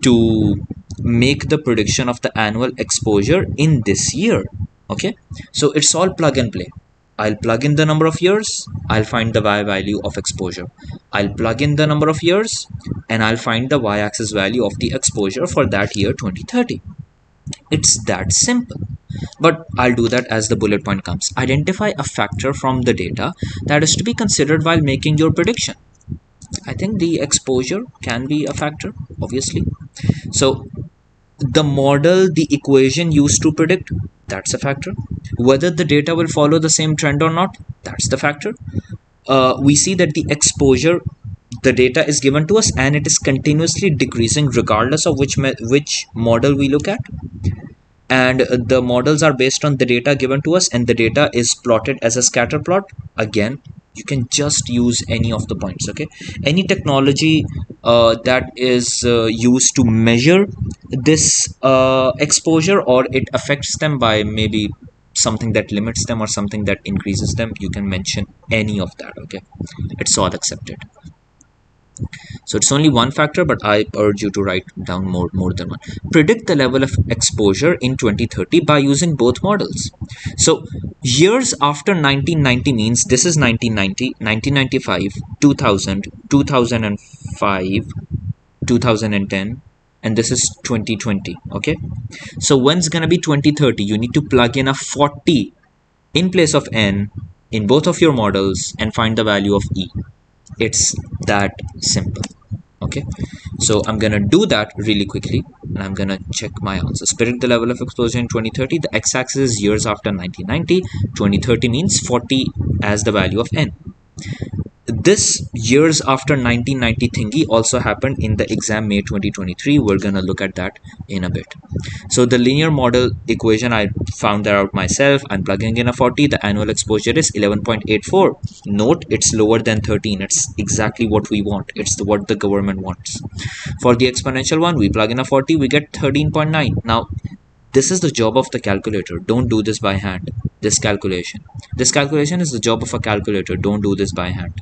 to make the prediction of the annual exposure in this year. Okay, so it's all plug and play. I'll plug in the number of years, I'll find the y value of exposure. I'll plug in the number of years and I'll find the y-axis value of the exposure for that year 2030. It's that simple. But I'll do that as the bullet point comes. Identify a factor from the data that is to be considered while making your prediction. I think the exposure can be a factor, obviously. So the model, the equation used to predict, that's a factor. Whether the data will follow the same trend or not, that's the factor. We see that the exposure, the data is given to us and it is continuously decreasing regardless of which model we look at. And the models are based on the data given to us, and the data is plotted as a scatter plot. Again, you can just use any of the points. Okay, any technology that is used to measure this exposure, or it affects them by maybe something that limits them or something that increases them, you can mention any of that. Okay, it's all accepted. So it's only one factor, but I urge you to write down more than one. Predict the level of exposure in 2030 by using both models. So years after 1990 means this is 1990, 1995, 2000, 2005, 2010, and this is 2020. Okay, so when's gonna be 2030? You need to plug in a 40 in place of n in both of your models and find the value of E. It's that simple. Okay, so I'm gonna do that really quickly and I'm gonna check my answers. Predict the level of exposure in 2030. The x-axis is years after 1990. 2030 means 40 as the value of n. This years after 1990 thingy also happened in the exam May 2023. We're gonna look at that in a bit. So the linear model equation, I found that out myself. I'm plugging in a 40. The annual exposure is 11.84. Note, it's lower than 13. It's exactly what we want. It's what the government wants. For the exponential one, we plug in a 40. We get 13.9. Now, this is the job of the calculator. Don't do this by hand. This calculation is the job of a calculator. Don't do this by hand.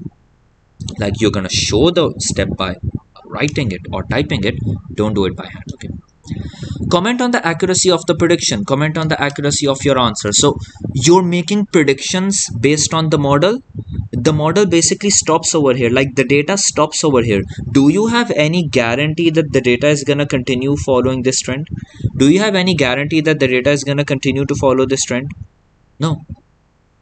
Like, you're gonna show the step by writing it or typing it. Don't do it by hand. Okay, comment on the accuracy of the prediction. Comment on the accuracy of your answer. So you're making predictions based on the model. The model basically stops over here, like the data stops over here. Do you have any guarantee that the data is gonna continue following this trend? Do you have any guarantee that the data is gonna continue to follow this trend? No.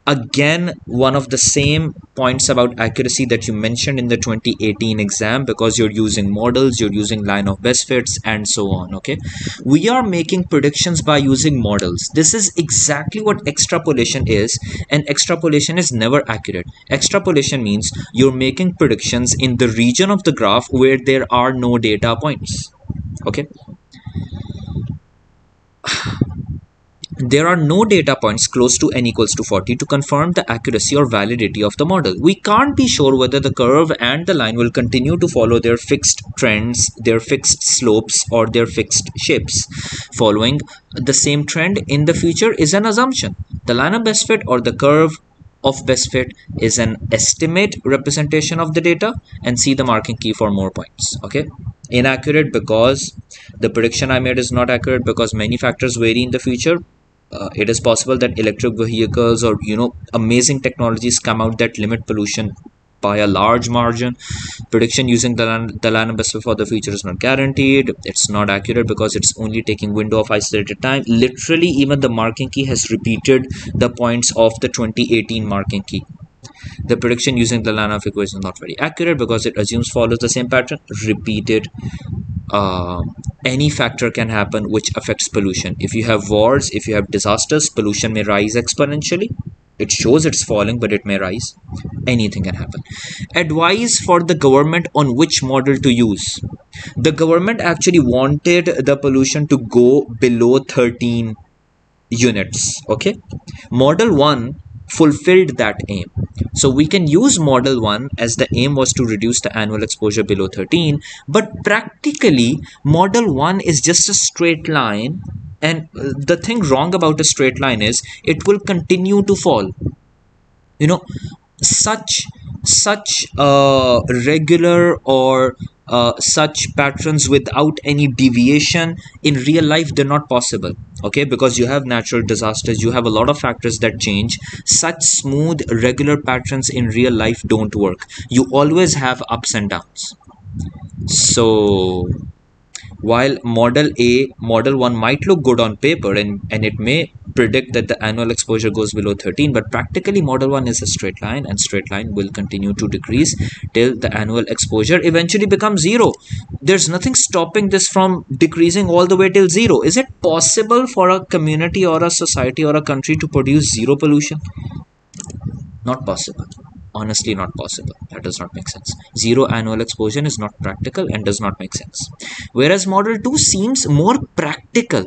Again, one of the same points about accuracy that you mentioned in the 2018 exam, because you're using models, you're using line of best fits and so on. Okay, we are making predictions by using models. This is exactly what extrapolation is, and extrapolation is never accurate. Extrapolation means you're making predictions in the region of the graph where there are no data points. Okay, there are no data points close to n equals to 40 to confirm the accuracy or validity of the model. We can't be sure whether the curve and the line will continue to follow their fixed trends, their fixed slopes, or their fixed shapes. Following the same trend in the future is an assumption. The line of best fit or the curve of best fit is an estimate representation of the data, and see the marking key for more points. Okay, inaccurate because the prediction I made is not accurate because many factors vary in the future. It is possible that electric vehicles or amazing technologies come out that limit pollution by a large margin. Prediction using the line of best fit for the future is not guaranteed. It's not accurate because it's only taking window of isolated time. Literally, even the marking key has repeated the points of the 2018 marking key. The prediction using the line of equation is not very accurate because it assumes follows the same pattern repeated. Any factor can happen which affects pollution. If you have wars, if you have disasters, pollution may rise exponentially. It shows it's falling, but it may rise. Anything can happen. Advice for the government on which model to use. The government actually wanted the pollution to go below 13 units. Okay, model 1 fulfilled that aim. So we can use model 1 as the aim was to reduce the annual exposure below 13, but practically model 1 is just a straight line, and the thing wrong about a straight line is it will continue to fall. Such regular or such patterns without any deviation in real life, they're not possible. Okay, because you have natural disasters, you have a lot of factors that change. Such smooth regular patterns in real life don't work. You always have ups and downs. So while model 1 might look good on paper, and it may predict that the annual exposure goes below 13, but practically model 1 is a straight line, and straight line will continue to decrease till the annual exposure eventually becomes zero. There's nothing stopping this from decreasing all the way till zero. Is it possible for a community or a society or a country to produce zero pollution? Not possible. Honestly, not possible. That does not make sense. Zero annual exposure is not practical and does not make sense. Whereas model 2 seems more practical.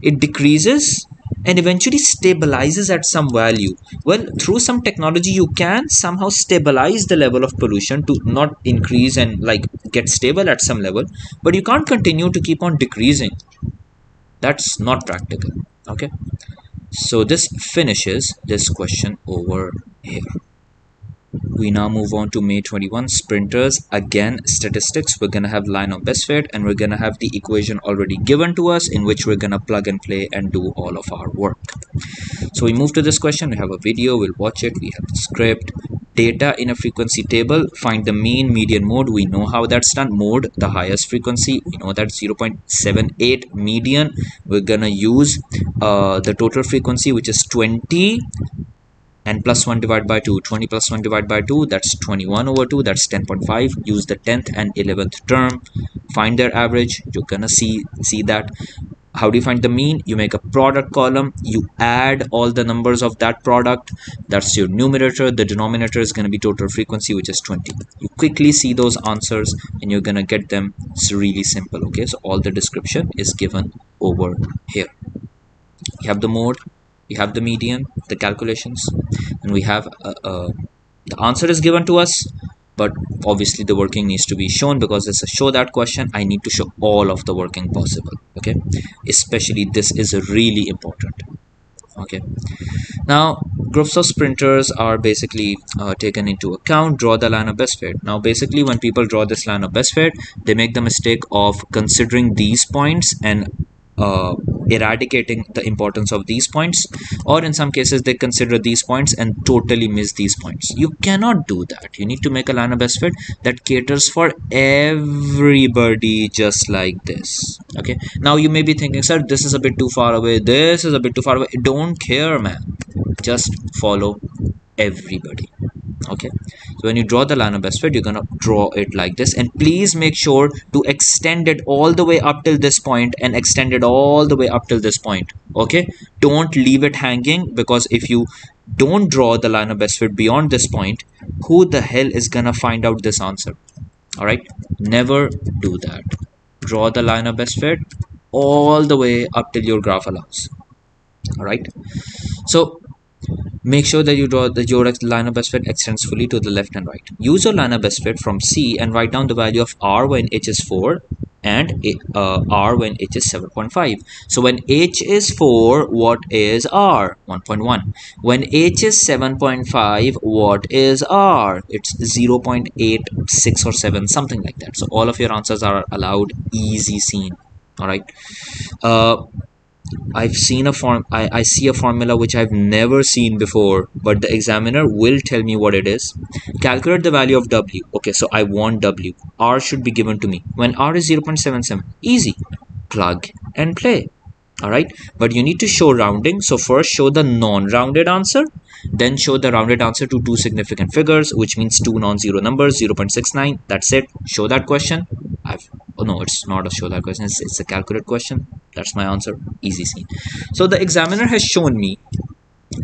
It decreases and eventually stabilizes at some value. Well, through some technology you can somehow stabilize the level of pollution to not increase and get stable at some level, but you can't continue to keep on decreasing. That's not practical. Okay, so this finishes this question over here. We now move on to May 21 sprinters. Again, statistics. We're gonna have line of best fit, and we're gonna have the equation already given to us in which we're gonna plug and play and do all of our work. So we move to this question. We have a video, we'll watch it. We have the script. Data in a frequency table. Find the mean, median, mode. We know how that's done. Mode, the highest frequency. We know that's 0.78. Median, we're gonna use the total frequency, which is 20, and plus 1 divided by 2. 20 plus 1 divided by 2, that's 21 over 2, that's 10.5. Use the 10th and 11th term. Find their average. You're gonna see that. How do you find the mean? You make a product column, you add all the numbers of that product. That's your numerator. The denominator is going to be total frequency, which is 20. You quickly see those answers and you're going to get them. It's really simple. Okay, so all the description is given over here. You have the mode, you have the median, the calculations, and we have the answer is given to us, but obviously the working needs to be shown because it's a show that question. I need to show all of the working possible. Okay, especially this is really important. Okay, now groups of sprinters are basically taken into account. Draw the line of best fit. Now basically when people draw this line of best fit, they make the mistake of considering these points and eradicating the importance of these points, or in some cases they consider these points and totally miss these points. You cannot do that. You need to make a line of best fit that caters for everybody, just like this. Okay, now you may be thinking, sir, this is a bit too far away, this is a bit too far away. Don't care, man, just follow everybody. Okay, so when you draw the line of best fit, you're gonna draw it like this, and please make sure to extend it all the way up till this point and extend it all the way up till this point. Okay, don't leave it hanging, because if you don't draw the line of best fit beyond this point, who the hell is gonna find out this answer? All right, never do that. Draw the line of best fit all the way up till your graph allows. All right, so make sure that you draw that your line of best fit extends fully to the left and right. Use your line of best fit from C and write down the value of R when H is 4 and R when H is 7.5. So when H is 4, what is R? 1.1. When H is 7.5, what is R? It's 0.86 or 7, something like that. So all of your answers are allowed, easy scene. All right. I've seen a I see a formula which I've never seen before, but the examiner will tell me what it is. Calculate the value of W. Okay, so I want W. R should be given to me. When R is 0.77, easy. Plug and play. All right, but you need to show rounding. So first show the non-rounded answer, then show the rounded answer to two significant figures, which means two non-zero numbers, 0.69. That's it. Show that question. Oh no, it's not a show that question. It's a calculate question. That's my answer. Easy scene. So the examiner has shown me,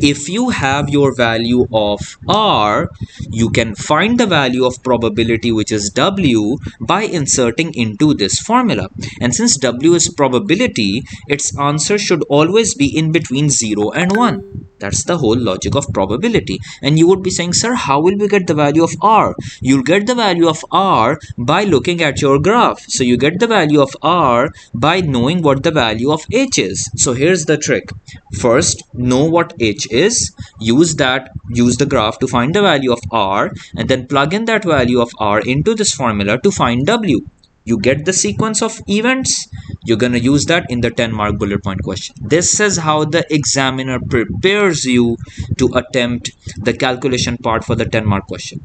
if you have your value of R, you can find the value of probability, which is W, by inserting into this formula. And since W is probability, its answer should always be in between 0 and 1. That's the whole logic of probability. And you would be saying, sir, how will we get the value of R? You'll get the value of R by looking at your graph. So you get the value of R by knowing what the value of H is. So here's the trick. First, know what H is. Use the graph to find the value of R, and then plug in that value of R into this formula to find W. You get the sequence of events. You're going to use that in the 10-mark bullet point question. This is how the examiner prepares you to attempt the calculation part for the 10-mark question.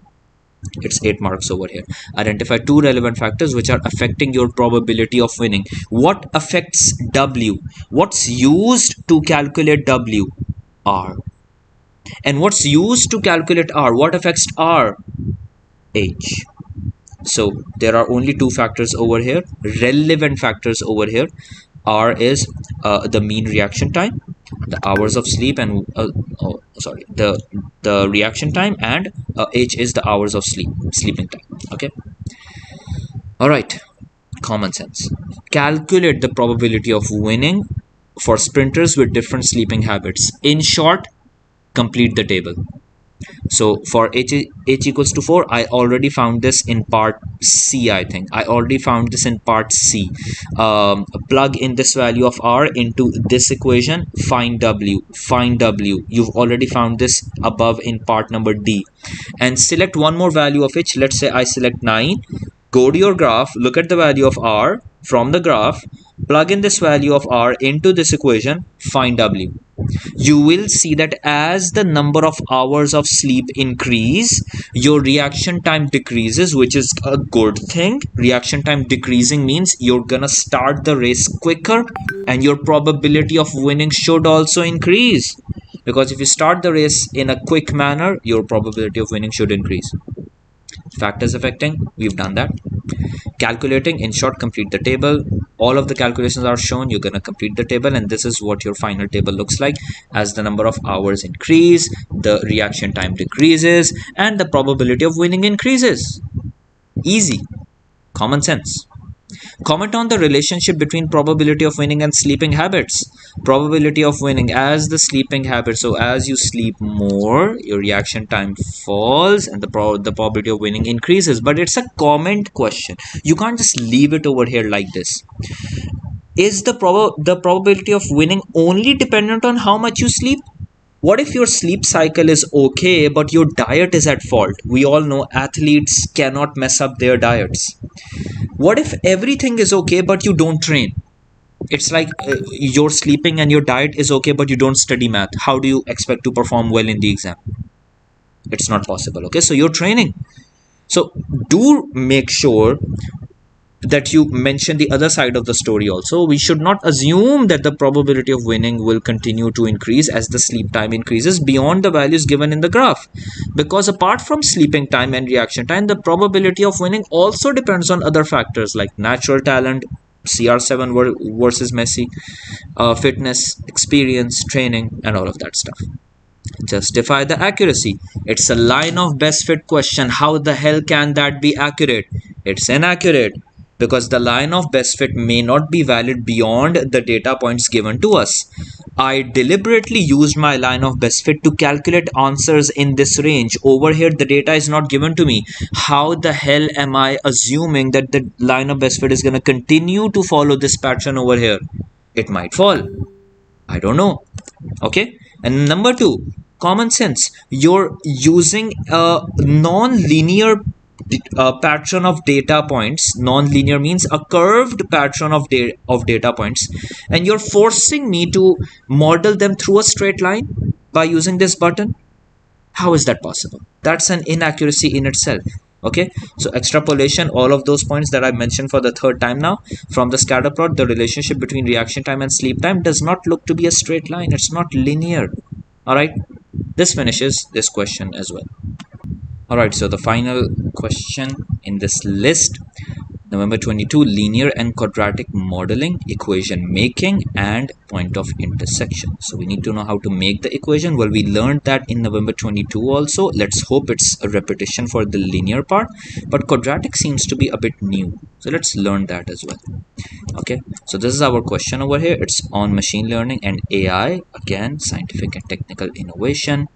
It's 8 marks over here. Identify two relevant factors which are affecting your probability of winning. What affects W? What's used to calculate W? R. And what's used to calculate R? What affects R? H. So there are only two factors over here, relevant factors over here. R is the mean reaction time, the hours of sleep, and the reaction time, and H is the hours of sleeping time. Okay. All right. Common sense. Calculate the probability of winning for sprinters with different sleeping habits. In short, complete the table. So for H equals to 4, I already found this in part C. I think I already found this in part C. Plug in this value of R into this equation, find W. You've already found this above in part number D. And select one more value of H. Let's say I select 9. Go to your graph, look at the value of R from the graph, plug in this value of R into this equation, find W. You will see that as the number of hours of sleep increase, your reaction time decreases, which is a good thing. Reaction time decreasing means you're gonna start the race quicker, and your probability of winning should also increase, because if you start the race in a quick manner, your probability of winning should increase. Factors affecting, we've done that. Calculating, in short, complete the table. All of the calculations are shown. You're going to complete the table, and this is what your final table looks like. As the number of hours increase, the reaction time decreases, and the probability of winning increases. Easy. Common sense. Comment on the relationship between probability of winning and sleeping habits. Probability of winning as the sleeping habit. So as you sleep more, your reaction time falls and the probability of winning increases. But it's a comment question. You can't just leave it over here like this. Is the probability of winning only dependent on how much you sleep? What if your sleep cycle is okay, but your diet is at fault? We all know athletes cannot mess up their diets. What if everything is okay, but you don't train? It's like you're sleeping and your diet is okay, but you don't study math. How do you expect to perform well in the exam? It's not possible. Okay, so you're training. So do make sure that you mention the other side of the story also. We should not assume that the probability of winning will continue to increase as the sleep time increases beyond the values given in the graph, because apart from sleeping time and reaction time, the probability of winning also depends on other factors like natural talent, CR7 versus Messi, fitness, experience, training, and all of that stuff. Justify the accuracy. It's a line of best fit question. How the hell can that be accurate? It's inaccurate because the line of best fit may not be valid beyond the data points given to us. I deliberately used my line of best fit to calculate answers in this range. Over here, the data is not given to me. How the hell am I assuming that the line of best fit is going to continue to follow this pattern over here? It might fall. I don't know. Okay. And number two, common sense. You're using a non-linear pattern of data points. Non-linear means a curved pattern of data points, and you're forcing me to model them through a straight line by using this button. How is that possible? That's an inaccuracy in itself. Okay, so extrapolation, all of those points that I mentioned for the third time now, from the scatter plot, the relationship between reaction time and sleep time does not look to be a straight line. It's not linear. All right, this finishes this question as well. All right, so the final question in this list, November 22, linear and quadratic modeling, equation making, and point of intersection. So we need to know how to make the equation. Well, we learned that in November 22 also. Let's hope it's a repetition for the linear part, but quadratic seems to be a bit new. So let's learn that as well. Okay, so this is our question over here. It's on machine learning and AI, again scientific and technical innovation.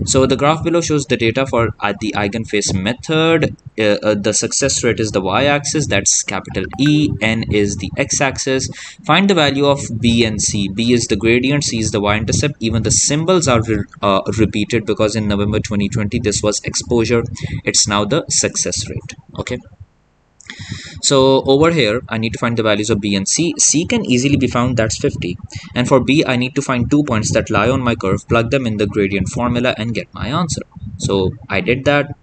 So the graph below shows the data for the eigenface method. The success rate is the y-axis, that's capital E, n is the x-axis. Find the value of b and c. B is the gradient, c is the y-intercept. Even the symbols are repeated because in November 2020 this was exposure. It's now the success rate. Okay, so over here I need to find the values of b and c. C can easily be found, that's 50, and for b I need to find 2 points that lie on my curve, plug them in the gradient formula and get my answer. So I did that.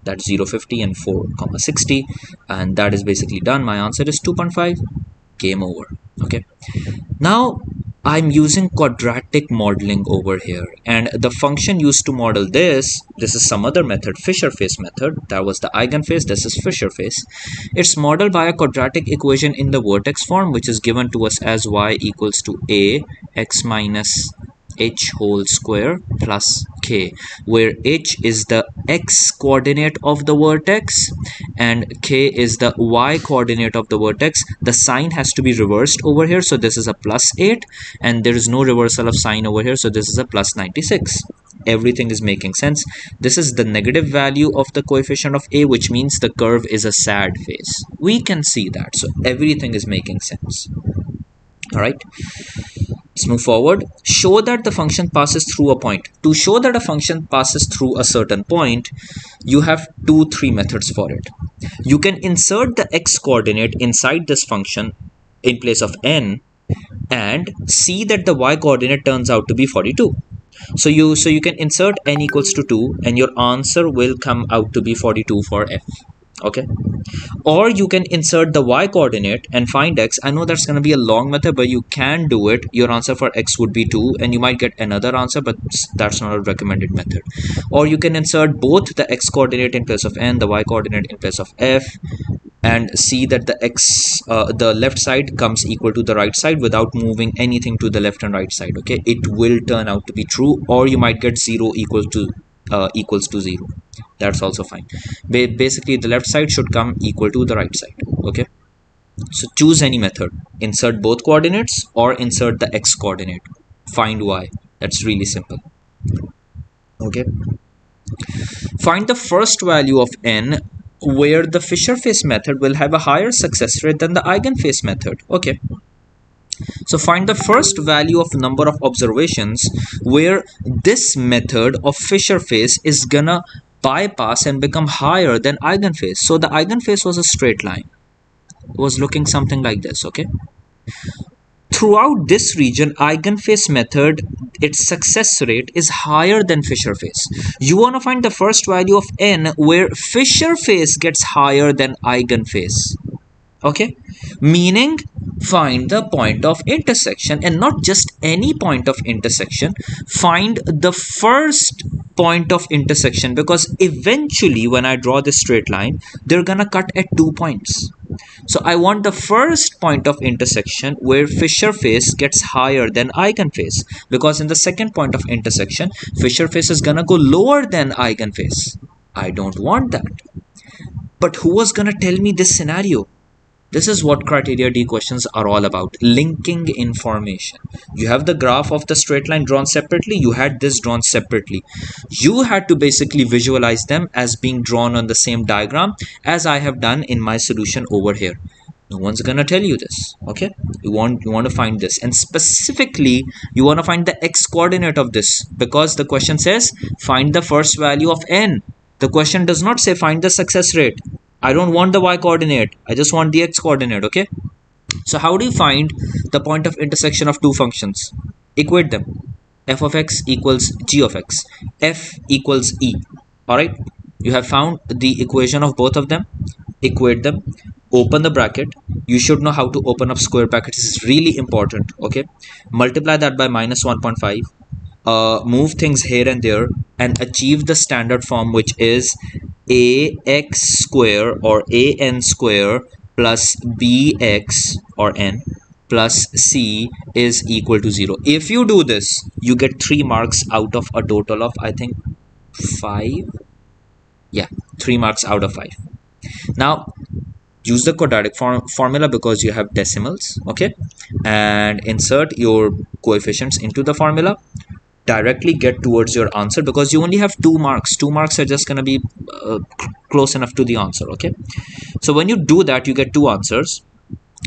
That's 0, 50 and 4, 60, and that is basically done. My answer is 2.5. Game over. Okay, now I'm using quadratic modeling over here, and the function used to model this is some other method, Fisher face method. That was the eigenface, this is Fisher face. It's modeled by a quadratic equation in the vertex form, which is given to us as y equals to a x minus h whole square plus k, where h is the x coordinate of the vertex and k is the y coordinate of the vertex. The sign has to be reversed over here, so this is a plus 8, and there is no reversal of sign over here, so this is a plus 96. Everything is making sense. This is the negative value of the coefficient of a, which means the curve is a sad face. We can see that, so everything is making sense. All right, let's move forward. Show that the function passes through a point. To show that a function passes through a certain point, you have 3 methods for it. You can insert the x coordinate inside this function in place of n and see that the y coordinate turns out to be 42. So you can insert n equals to 2 and your answer will come out to be 42 for f. Okay, or you can insert the y coordinate and find x. I know that's going to be a long method, but you can do it. Your answer for x would be 2 and you might get another answer, but that's not a recommended method. Or you can insert both the x coordinate in place of n, the y coordinate in place of f, and see that the left side comes equal to the right side without moving anything to the left and right side. Okay, it will turn out to be true. Or you might get 0 equals to 0. That's also fine. Basically the left side should come equal to the right side. Okay, so choose any method. Insert both coordinates or insert the x coordinate. Find y. That's really simple. Okay, find the first value of n where the Fisher face method will have a higher success rate than the eigenface method. Okay, so find the first value of number of observations where this method of Fisher face is gonna bypass and become higher than eigenface. So the eigenface was a straight line. It was looking something like this. Okay, throughout this region, eigenface method, its success rate is higher than Fisher face. You want to find the first value of n where Fisher face gets higher than eigenface. Okay, meaning find the point of intersection, and not just any point of intersection. Find the first point of intersection, because eventually when I draw this straight line, they're gonna cut at 2 points. So I want the first point of intersection where Fisher face gets higher than eigenface, because in the second point of intersection, Fisher face is gonna go lower than eigenface. I don't want that. But who was gonna tell me this scenario? This is what Criterion D questions are all about, linking information. You have the graph of the straight line drawn separately, you had this drawn separately. You had to basically visualize them as being drawn on the same diagram as I have done in my solution over here. No one's gonna tell you this, okay? You want to find this, and specifically you want to find the x coordinate of this, because the question says find the first value of n. The question does not say find the success rate. I don't want the y coordinate, I just want the x coordinate, okay? So how do you find the point of intersection of two functions? Equate them. F of x equals g of x. F equals e. Alright? You have found the equation of both of them. Equate them. Open the bracket. You should know how to open up square brackets. It's really important, okay? Multiply that by minus 1.5. Move things here and there and achieve the standard form, which is ax square or an square plus bx or n plus c is equal to 0. If you do this, you get 3 marks out of a total of, I think, 5. Yeah, 3 marks out of 5. Now use the quadratic formula because you have decimals, okay, and insert your coefficients into the formula. Directly get towards your answer, because you only have 2 marks. 2 marks are just going to be close enough to the answer, okay? So when you do that, you get 2 answers.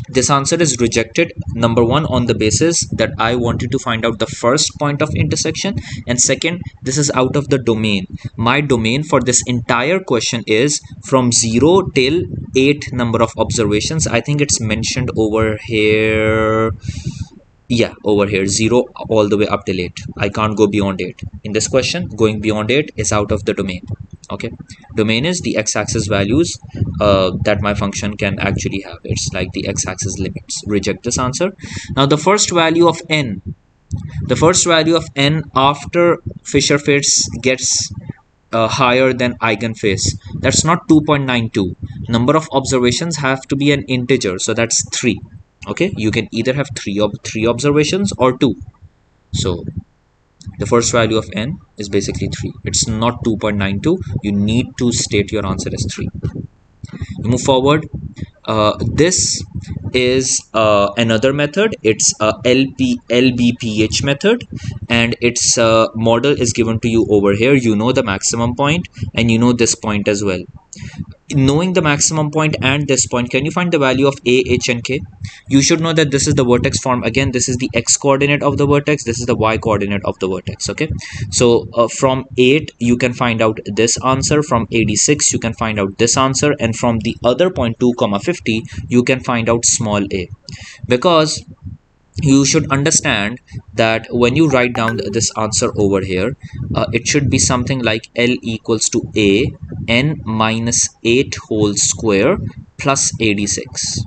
This answer is rejected, number 1, on the basis that I wanted to find out the first point of intersection, and second, this is out of the domain. My domain for this entire question is from 0 till 8 number of observations. I think it's mentioned over here. Yeah, over here, 0 all the way up till 8. I can't go beyond 8. In this question, going beyond 8 is out of the domain. Okay, domain is the x-axis values that my function can actually have. It's like the x-axis limits. Reject this answer. Now the first value of n. The first value of n after Fisher face gets higher than eigenface. That's not 2.92. Number of observations have to be an integer, so that's 3. Okay, you can either have three observations or 2. So the first value of n is basically 3. It's not 2.92. You need to state your answer as 3. You move forward. This is another method. It's a LBPH method, and its model is given to you over here. You know the maximum point and you know this point as well. Knowing the maximum point and this point, can you find the value of a, h and k? You should know that this is the vertex form. Again, this is the x coordinate of the vertex, this is the y coordinate of the vertex. Okay, so from 8 you can find out this answer, from 86 you can find out this answer, and from the other point 2,50 you can find out small a. Because you should understand that when you write down this answer over here, it should be something like L equals to a n minus 8 whole square plus 86,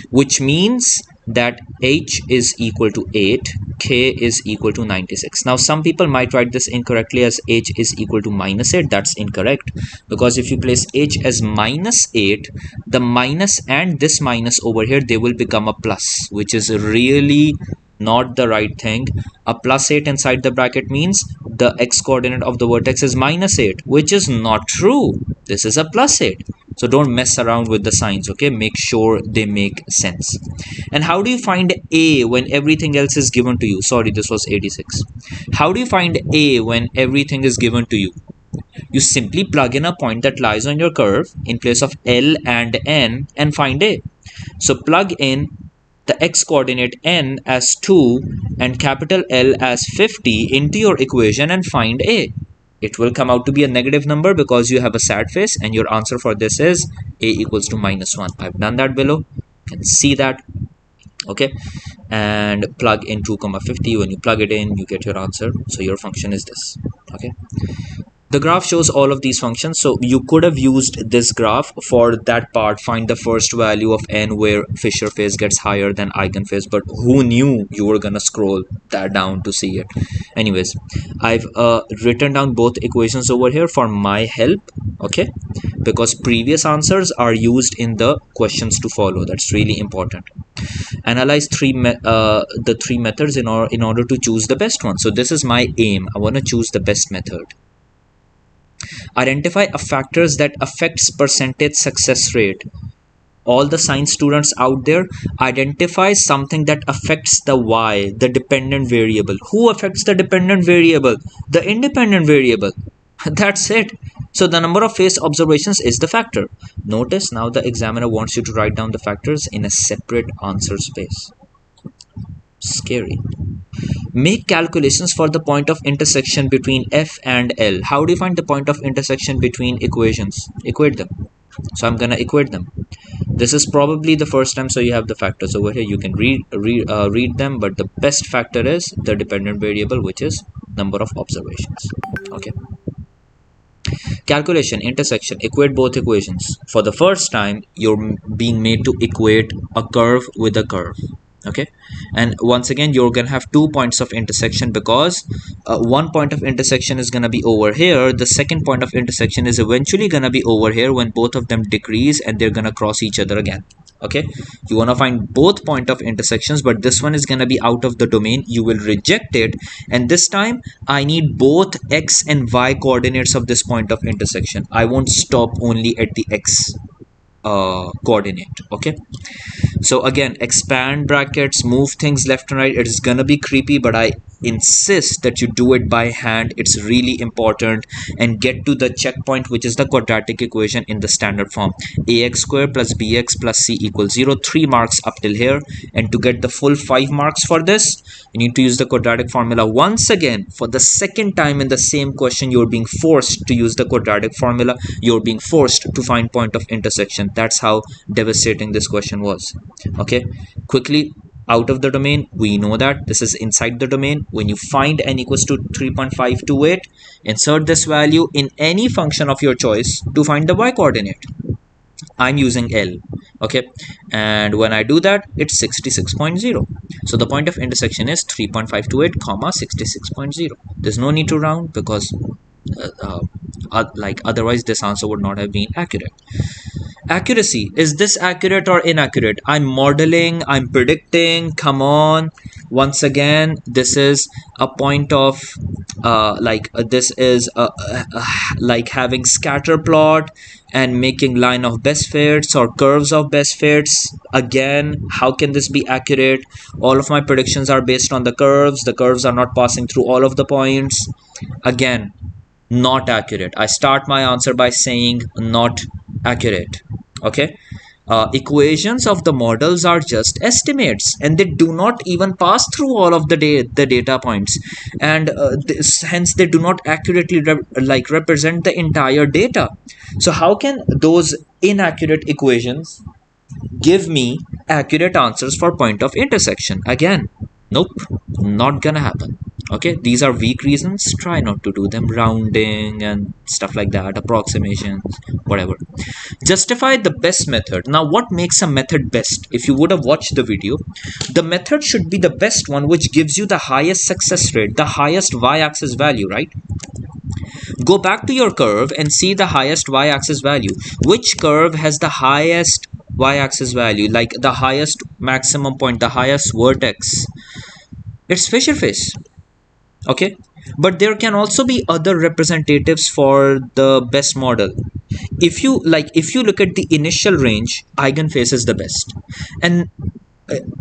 which means that h is equal to 8, k is equal to 96. Now some people might write this incorrectly as h is equal to minus 8. That's incorrect, because if you place h as minus 8, the minus and this minus over here, they will become a plus, which is really not the right thing. A plus 8 inside the bracket means the x coordinate of the vertex is minus 8, which is not true. This is a plus 8. So don't mess around with the signs, okay? Make sure they make sense. And how do you find a when everything else is given to you? Sorry, this was 86. How do you find a when everything is given to you? You simply plug in a point that lies on your curve in place of L and N and find a. So plug in the x coordinate n as 2 and capital L as 50 into your equation and find a. It will come out to be a negative number because you have a sad face, and your answer for this is a equals to minus 1. I've done that below. You can see that. Okay, and plug in 2,50. When you plug it in, you get your answer. So your function is this. Okay, the graph shows all of these functions. So you could have used this graph for that part, find the first value of n where Fisher phase gets higher than eigenphase, but who knew you were gonna scroll that down to see it? Anyways, I've written down both equations over here for my help. Okay, because previous answers are used in the questions to follow. That's really important. Analyze the three methods in order to choose the best one. So this is my aim. I want to choose the best method. Identify a factors that affects percentage success rate. All the science students out there, identify something that affects the y, the dependent variable. Who affects the dependent variable? The independent variable. That's it. So the number of phase observations is the factor. Notice now the examiner wants you to write down the factors in a separate answer space. Scary. Make calculations for the point of intersection between F and L. How do you find the point of intersection between equations? Equate them. So I'm gonna equate them. This is probably the first time, so you have the factors over here. You can read them, but the best factor is the dependent variable, which is number of observations. Okay. Calculation, intersection, equate both equations. For the first time, you're being made to equate a curve with a curve. Okay, and once again you're gonna have 2 points of intersection, because one point of intersection is gonna be over here, the second point of intersection is eventually gonna be over here when both of them decrease and they're gonna cross each other again. Okay, you want to find both point of intersections, but this one is going to be out of the domain. You will reject it, and this time I need both x and y coordinates of this point of intersection. I won't stop only at the x coordinate. Okay, so again, expand brackets, move things left and right. It is gonna be creepy, but I insist that you do it by hand. It's really important. And get to the checkpoint, which is the quadratic equation in the standard form. Ax squared plus bx plus c equals 0. 3 marks up till here. And to get the full 5 marks for this, you need to use the quadratic formula once again. For the second time in the same question, you're being forced to use the quadratic formula. You're being forced to find point of intersection. That's how devastating this question was. Okay, quickly, out of the domain, we know that this is inside the domain. When you find n equals to 3.528, insert this value in any function of your choice to find the y coordinate. I'm using L. Okay, and when I do that, it's 66.0. So the point of intersection is 3.528 comma 66.0. There's no need to round, because like otherwise this answer would not have been accurate. Accuracy, is this accurate or inaccurate? I'm modeling, I'm predicting, come on. Once again, this is a point of this is like having scatter plot and making line of best fits or curves of best fits. Again, how can this be accurate? All of my predictions are based on the curves are not passing through all of the points. Again, not accurate. I start my answer by saying not accurate. Okay, equations of the models are just estimates, and they do not even pass through all of the data points, and hence they do not accurately represent the entire data. So how can those inaccurate equations give me accurate answers for point of intersection? Again, nope, not gonna happen. Okay, these are weak reasons. Try not to do them. Rounding and stuff like that, approximations, whatever. Justify the best method. Now, what makes a method best? If you would have watched the video, the method should be the best one which gives you the highest success rate, the highest y-axis value, right? Go back to your curve and see the highest y-axis value. Which curve has the highest y-axis value, like the highest maximum point, the highest vertex? It's Fisher phase. Okay, but there can also be other representatives for the best model. If you look at the initial range, eigenphase is the best. And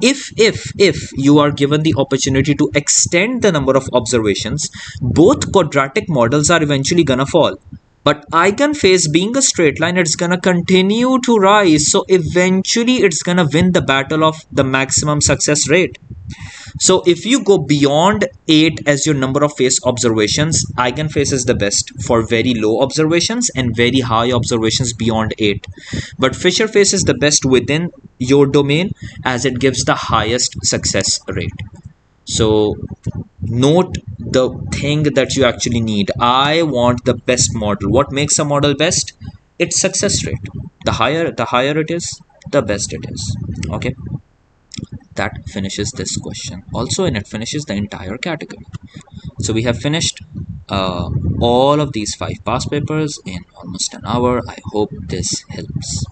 if you are given the opportunity to extend the number of observations, both quadratic models are eventually gonna fall. But eigenphase being a straight line, it's gonna continue to rise, so eventually it's gonna win the battle of the maximum success rate. So if you go beyond 8 as your number of phase observations, eigenphase is the best for very low observations and very high observations beyond 8. But Fisher phase is the best within your domain as it gives the highest success rate. So note the thing that you actually need. I want the best model. What makes a model best? Its success rate. The higher it is, the best it is. Okay, that finishes this question also, and it finishes the entire category. So we have finished all of these 5 past papers in almost an hour. I hope this helps.